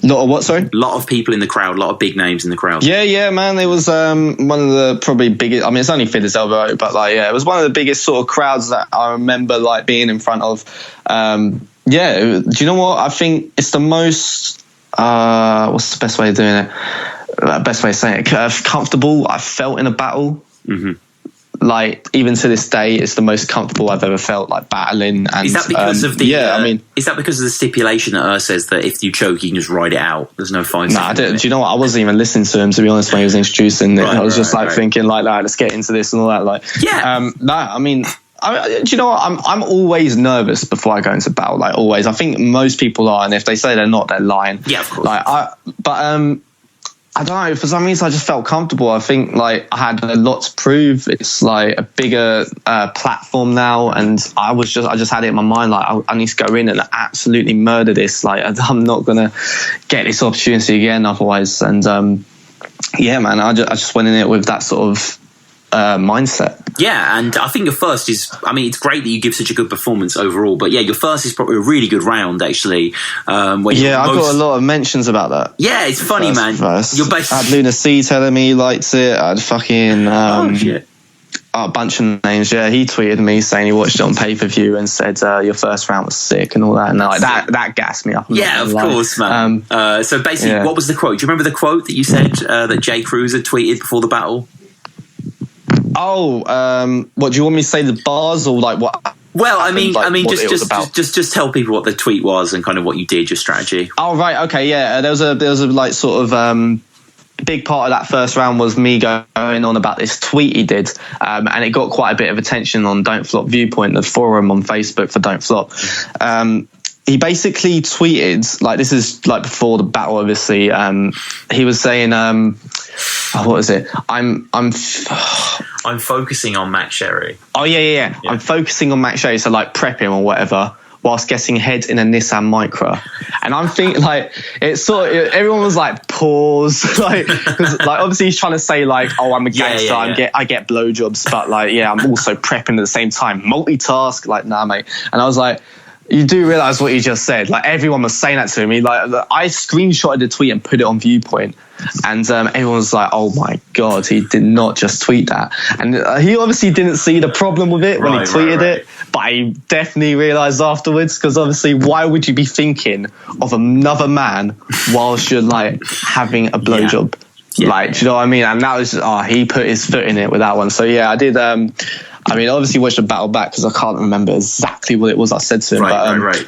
Lot of what, sorry? A lot of people in the crowd, a lot of big names in the crowd. Yeah, man. It was one of the probably biggest. I mean, it's only Philadelphia, but it was one of the biggest sort of crowds that I remember like being in front of. Do you know what? I think it's the most. What's the best way of doing it? Best way of saying it? Comfortable I felt in a battle. Mm-hmm. Like, even to this day, it's the most comfortable I've ever felt, like, battling. And is that because of the? Is that because of the stipulation that says that if you choke, you can just ride it out? There's no fine. Nah, do you know what? I wasn't even listening to him, to be honest, when he was introducing it. I was just thinking, like, let's get into this and all that. Like, yeah. Do you know what? I'm always nervous before I go into battle. Like, always. I think most people are, and if they say they're not, they're lying. Yeah, of course. I don't know, for some reason I just felt comfortable. I think like I had a lot to prove. It's like a bigger platform now, and I just had it in my mind like I need to go in and absolutely murder this. Like, I'm not gonna get this opportunity again otherwise. And man, I just went in it with that sort of mindset. Yeah, and I think your first is, I mean, it's great that you give such a good performance overall, but yeah, your first is probably a really good round, actually. I got a lot of mentions about that. Yeah, it's funny, man. I had Luna C telling me he liked it. I had fucking... a bunch of names. Yeah, he tweeted me saying he watched it on pay-per-view and said your first round was sick and all that. And like, that gassed me up. Yeah, of course, man. So basically, what was the quote? Do you remember the quote that you said that Jay Cruz had tweeted before the battle? What do you want me to say? The bars or like what? Well, I mean, just tell people what the tweet was and kind of what you did, your strategy. Oh, right, okay, yeah. There was a like sort of big part of that first round was me going on about this tweet he did, and it got quite a bit of attention on Don't Flop Viewpoint, the forum on Facebook for Don't Flop. he basically tweeted, like, this is like before the battle, obviously. He was saying, what was it? I'm focusing on Max Sherry. Oh yeah. I'm focusing on Max Sherry, so like prep him or whatever, whilst getting head in a Nissan Micra. And I'm thinking, like, it's sort of, everyone was like, pause, like, because like obviously he's trying to say like, oh, I'm a gangster, I get blowjobs, but like, yeah, I'm also prepping at the same time, multitask. Like, nah, mate. And I was like, you do realise what you just said? Like, everyone was saying that to me. Like, I screenshotted the tweet and put it on Viewpoint, and everyone was like, "Oh my god, he did not just tweet that." And he obviously didn't see the problem with it when he tweeted it, but I definitely realised afterwards, because obviously, why would you be thinking of another man whilst you're like having a blowjob? Yeah. Like, do you know what I mean? And that was he put his foot in it with that one. So yeah, I did. I mean, obviously watched the battle back because I can't remember exactly what it was I said to him. Right.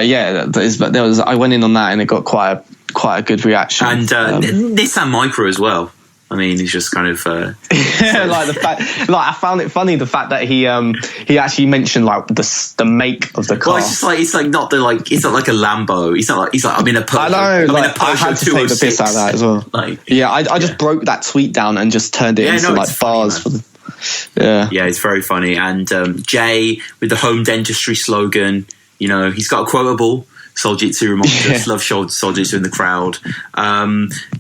Yeah, there was. I went in on that and it got quite a good reaction. And Nissan Micra as well. I mean, he's just kind of like the fact. Like, I found it funny the fact that he actually mentioned like the make of the car. Well, it's like not it's not like a Lambo. He's like I'm in a Peugeot. I know. I had to take the piss out of that as well. I just broke that tweet down and just turned it into like bars for the. Yeah, it's very funny. And Jay with the home dentistry slogan, you know, he's got a quotable, Soljitsu Remontas, love Soljitsu in the crowd.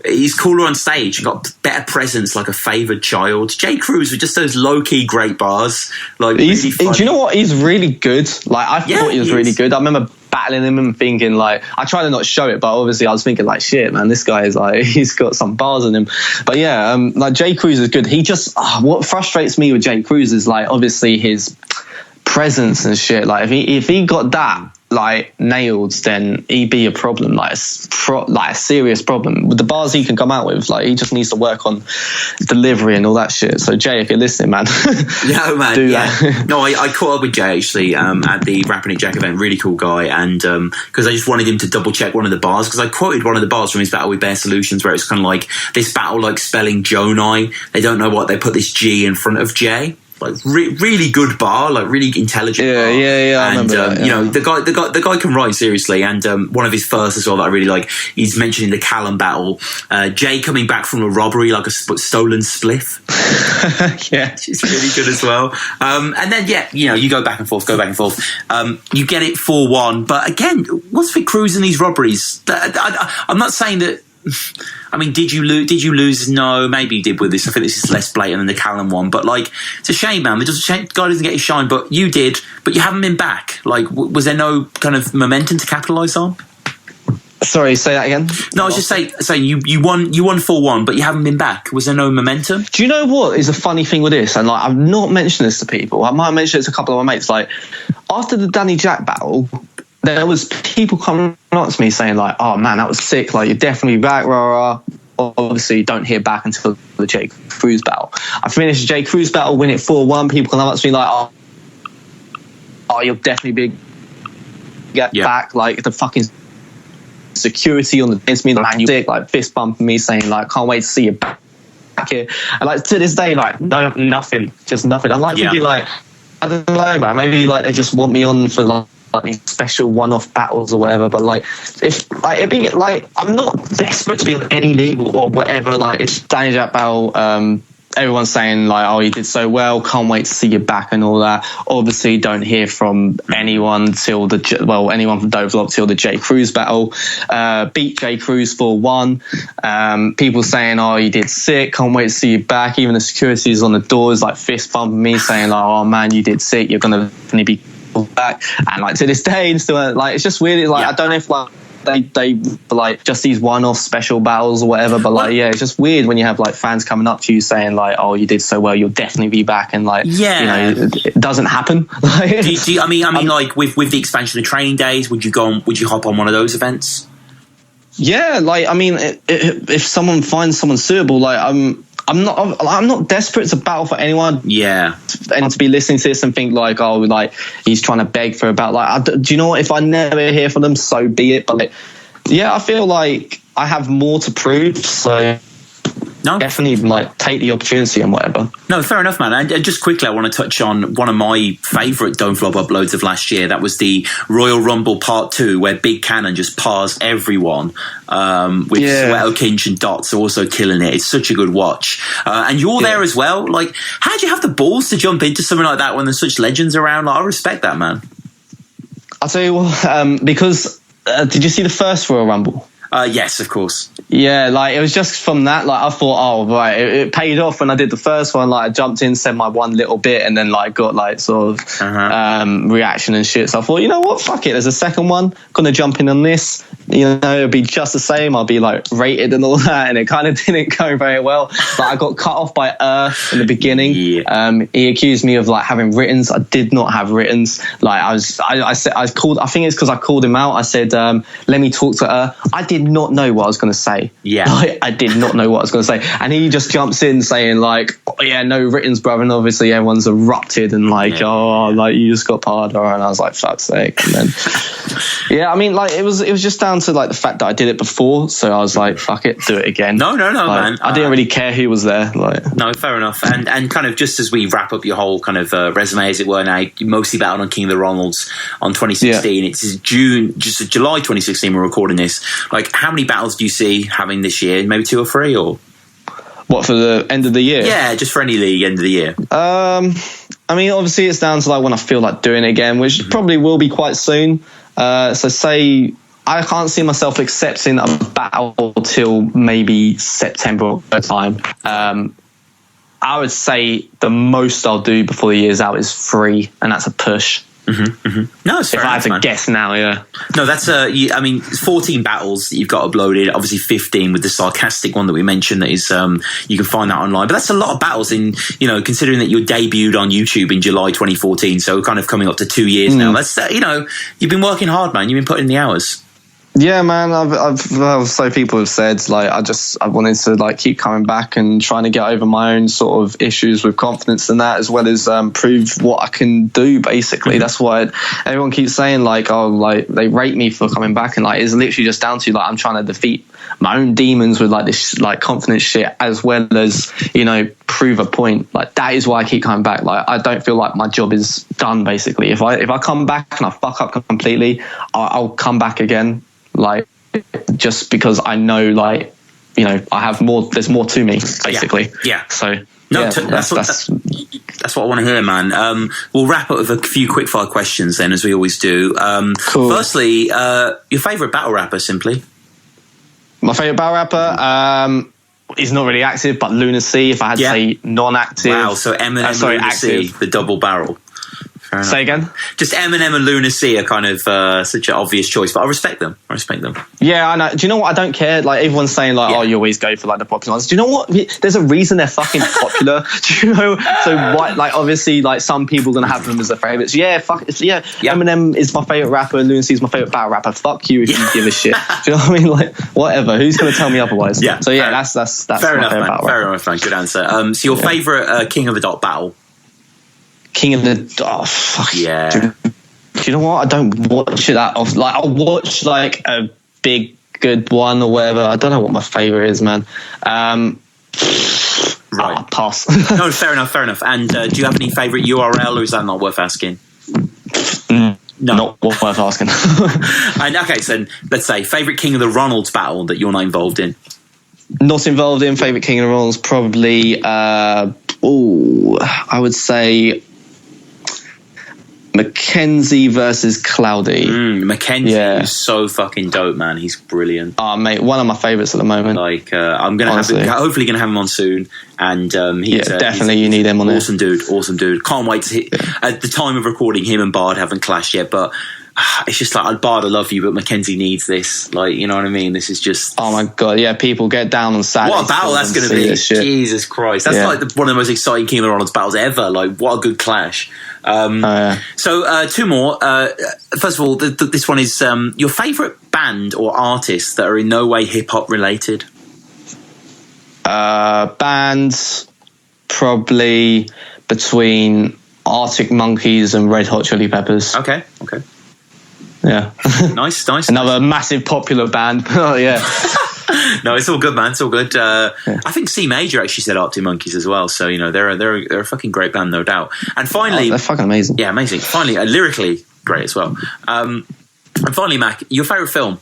He's cooler on stage, he got better presence like a favoured child. Jay Cruz with just those low-key great bars. Like, really funny. Do you know what? He's really good. Like, I thought he was really good. I remember battling him and thinking, like, I tried to not show it, but obviously I was thinking, like, shit, man, this guy is like, he's got some bars in him. But yeah, like, Jay Cruz is good. He just, what frustrates me with Jay Cruz is like, obviously his presence and shit. Like, if he got that like nailed, then he'd be a problem, like a serious problem with the bars he can come out with. Like, he just needs to work on delivery and all that shit. So Jay, if you're listening, man, no, man, do that. No, I caught up with Jay actually at the Rapping It Jack event. Really cool guy, and because I just wanted him to double check one of the bars, because I quoted one of the bars from his battle with Bear Solutions, where it's kind of like this battle like spelling Jonai. They don't know what they put this G in front of J. Like, really good bar, like really intelligent bar. Yeah. I remember that, yeah. You know, the guy can write, seriously. And one of his first as well that I really like, he's mentioning the Callum battle. Jay coming back from a robbery like a stolen spliff. Yeah, it's really good as well. And then you know, you go back and forth. You get it 4-1, but again, what's with Cruz in these robberies? I'm not saying that. I mean, did you lose? No, maybe you did with this. I think this is less blatant than the Callum one, but like, it's a shame, man. The guy doesn't get his shine, but you did. But you haven't been back. Like, was there no kind of momentum to capitalise on? Sorry, say that again. No, I was just saying you won 4-1, but you haven't been back. Was there no momentum? Do you know what is a funny thing with this? And like, I've not mentioned this to people. I might have mentioned it to a couple of my mates. Like, after the Danny Jack battle, there was people coming up to me saying like, "Oh man, that was sick! Like, you're definitely back, rah." Obviously, you don't hear back until the Jay Cruz battle. I finished the Jay Cruz battle, win it 4-1. People come up to me like, "Oh, you'll definitely get back." Like, the fucking security on the dance me, man, you sick, like fist bumping me, saying like, "Can't wait to see you back here." And like, to this day, like, no, nothing, just nothing. I'm like, thinking like, I don't know, man. Maybe like they just want me on for like special one-off battles or whatever, but like, if like it being like, I'm not desperate to be on any league or whatever. Like, it's Danny Jack battle. Everyone's saying like, "Oh, you did so well, can't wait to see you back," and all that. Obviously, don't hear from anyone till anyone from Dovelop till the Jay Cruz battle. Beat Jay Cruz 4-1. People saying, "Oh, you did sick, can't wait to see you back." Even the security's on the doors like fist bumping me, saying like, "Oh man, you did sick, you're gonna definitely be back." And like, to this day, and still like, it's just weird. It's like, I don't know if like they like just these one-off special battles or whatever, but like, it's just weird when you have like fans coming up to you saying like, "Oh, you did so well, you'll definitely be back," and like, you know, it doesn't happen. I mean, like with the expansion of training days, would you hop on one of those events? Yeah, like, I mean, if someone finds someone suitable, like, I'm not desperate to battle for anyone. Yeah, and to be listening to this and think like, "Oh, like he's trying to beg for a battle." Like, do you know what? If I never hear from them, so be it. But like, I feel like I have more to prove. So No, definitely like take the opportunity and whatever. No, fair enough, man. And just quickly, I want to touch on one of my favourite Don't Flop uploads of last year. That was the Royal Rumble Part 2, where Big Cannon just parsed everyone with Sweato, Kinch and Dots also killing it. It's such a good watch. And you're there as well. Like, how do you have the balls to jump into something like that when there's such legends around? Like, I respect that, man. I'll tell you what, because did you see the first Royal Rumble? Yes, of course. Yeah, like it was just from that, like I thought, oh right, it paid off when I did the first one. Like I jumped in, said my one little bit, and then like got like sort of reaction and shit. So I thought, you know what, fuck it. There's a second one. Gonna jump in on this. You know, it'll be just the same. I'll be like rated and all that, and it kind of didn't go very well. Like I got cut off by in the beginning. Yeah. He accused me of like having writtens. I did not have writtens. Like I said, I called. I think it's because I called him out. I said, let me talk to I did not know what I was going to say. Yeah. Like, I did not know what I was going to say. And he just jumps in saying like, oh, yeah, no writtens, brother. And obviously everyone's erupted and like, oh, like you just got parder. And I was like, fuck's sake. And then, yeah, I mean, like it was just down to like the fact that I did it before. So I was like, fuck it, do it again. No, like, man. I didn't really care who was there. Like, no, fair enough. And kind of just as we wrap up your whole kind of resume, as it were, now you mostly battled on King of the Ronalds on 2016. Yeah. It's July 2016 we're recording this. Like, how many battles do you see having this year? Maybe 2 or 3, or what, for the end of the year? Yeah, just for any league end of the year. I mean, obviously it's down to like when I feel like doing it again, which probably will be quite soon. So say I can't see myself accepting a battle till maybe September time. I would say the most I'll do before the year's out is 3, and that's a push. No, it's fair if I had to man. guess now, yeah. No, that's I mean, 14 battles that you've got uploaded. Obviously, 15 with the sarcastic one that we mentioned. That is, you can find that online. But that's a lot of battles. In considering that you debuted on YouTube in July 2014, so kind of coming up to 2 years now. That's you've been working hard, man. You've been putting in the hours. Yeah, man. So people have said like I wanted to like keep coming back and trying to get over my own sort of issues with confidence and that, as well as prove what I can do. Basically, that's why everyone keeps saying like, oh, like they rate me for coming back, and like it's literally just down to like I'm trying to defeat my own demons with like this like confidence shit, as well as prove a point. Like that is why I keep coming back. Like I don't feel like my job is done. Basically, if I come back and I fuck up completely, I'll come back again. Like just because I know like I have more, there's more to me basically. Yeah. So no, that's what I want to hear, man. We'll wrap up with a few quickfire questions then, as we always do. Cool. Firstly, your favourite battle rapper, simply. My favourite battle rapper, he's not really active, but Lunacy. If I had to say non-active. Wow, so Eminem, Lunacy, the double barrel. Say again? Just Eminem and Lunacy are kind of such an obvious choice, but I respect them. Yeah, I know. Do you know what? I don't care. Like everyone's saying, like, oh, you always go for like the popular ones. Do you know what? There's a reason they're fucking popular. Do you know? So why? Like obviously, like some people are gonna have them as their favorites. Yeah, Eminem is my favorite rapper. Lunacy is my favorite battle rapper. Fuck you if you give a shit. Do you know what I mean? Like whatever. Who's gonna tell me otherwise? Yeah. So yeah, that's fair my enough, favorite man. battle Fair enough, man. Good answer. So your favorite King of the Dot battle? King of the fuck yeah. Do you know what? I don't watch it that often. Like I'll watch like a big good one or whatever. I don't know what my favorite is, man. Right. Pass. No, fair enough. And do you have any favorite URL, or is that not worth asking? No, not worth asking. And okay, so let's say favorite King of the Ronalds battle that you're not involved in. Not involved in. Favorite King of the Ronalds probably. I would say Mackenzie versus Cloudy. Mackenzie is so fucking dope, man. He's brilliant. Oh, mate, one of my favourites at the moment. Like, I'm gonna hopefully gonna have him on soon. And he's definitely you need him on. Awesome dude. Can't wait to hit. At the time of recording, him and Bard haven't clashed yet, but it's just like, Bard, I love you, but Mackenzie needs this. Like, you know what I mean? This is just. Oh my god, yeah! People get down on Saturday. What a battle that's going to be! Jesus Christ, that's like one of the most exciting King of the Ronalds battles ever. Like, what a good clash! So, 2 more. First of all, this one is your favourite band or artist that are in no way hip hop related. Bands probably between Arctic Monkeys and Red Hot Chili Peppers. Okay. Yeah. Nice. Another massive popular band. Oh yeah. No, it's all good, man. It's all good. I think C Major actually set Arctic Monkeys as well. So, you know, they're a fucking great band, no doubt. And finally... they're fucking amazing. Yeah, amazing. Finally, lyrically great as well. And finally, Mac, your favourite film?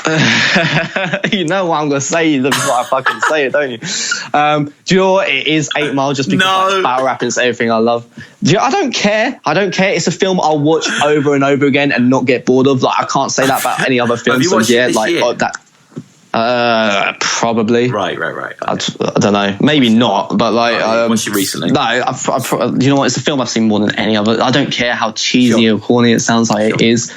You know what I'm going to say before I fucking say it, don't you? Do you know what? It is 8 Mile, just because like, battle rapping is everything I love. I don't care. It's a film I'll watch over and over again and not get bored of. Like, I can't say that about any other film. Have you watched it this year? Probably. Right. Okay. I don't know. Maybe not, but like... watched it recently? No, you know what? It's a film I've seen more than any other. I don't care how cheesy or corny it sounds like it is.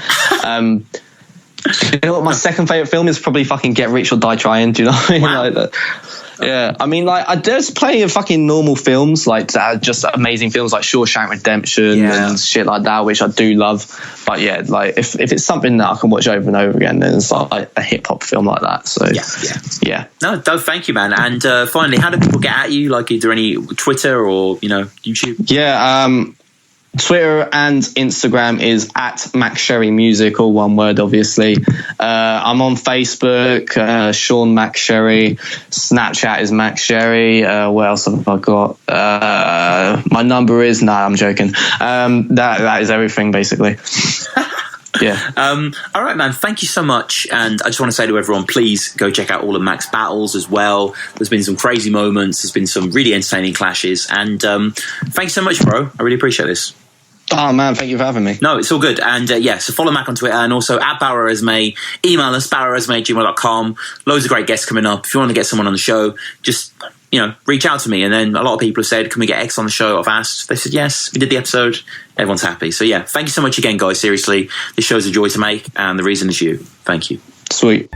You know what? My second favourite film is probably fucking Get Rich or Die Trying. Do you know what I mean? Wow. Like that. Yeah, I mean, like, there's plenty of fucking normal films, like just amazing films like Shawshank Redemption and shit like that, which I do love. But yeah, like if it's something that I can watch over and over again, then it's like a hip hop film like that. So yeah. No, Doug, thank you, man. And finally, how do people get at you? Like, is there any Twitter or YouTube? Yeah, Twitter and Instagram is at MacSherryMusic, all one word, obviously. I'm on Facebook, Sean MacSherry. Snapchat is MacSherry. What else have I got? My number is... Nah, I'm joking. That is everything, basically. Yeah. All right, man. Thank you so much. And I just want to say to everyone, please go check out all of Mac's battles as well. There's been some crazy moments. There's been some really entertaining clashes. And thanks so much, bro. I really appreciate this. Oh, man, thank you for having me. No, it's all good. And so follow Mac on Twitter and also at battlerapresume. Email us, battlerapresume@gmail.com. Loads of great guests coming up. If you want to get someone on the show, just, reach out to me. And then a lot of people have said, can we get X on the show? I've asked. They said, yes, we did the episode. Everyone's happy. So yeah, thank you so much again, guys. Seriously, this show's a joy to make. And the reason is you. Thank you. Sweet.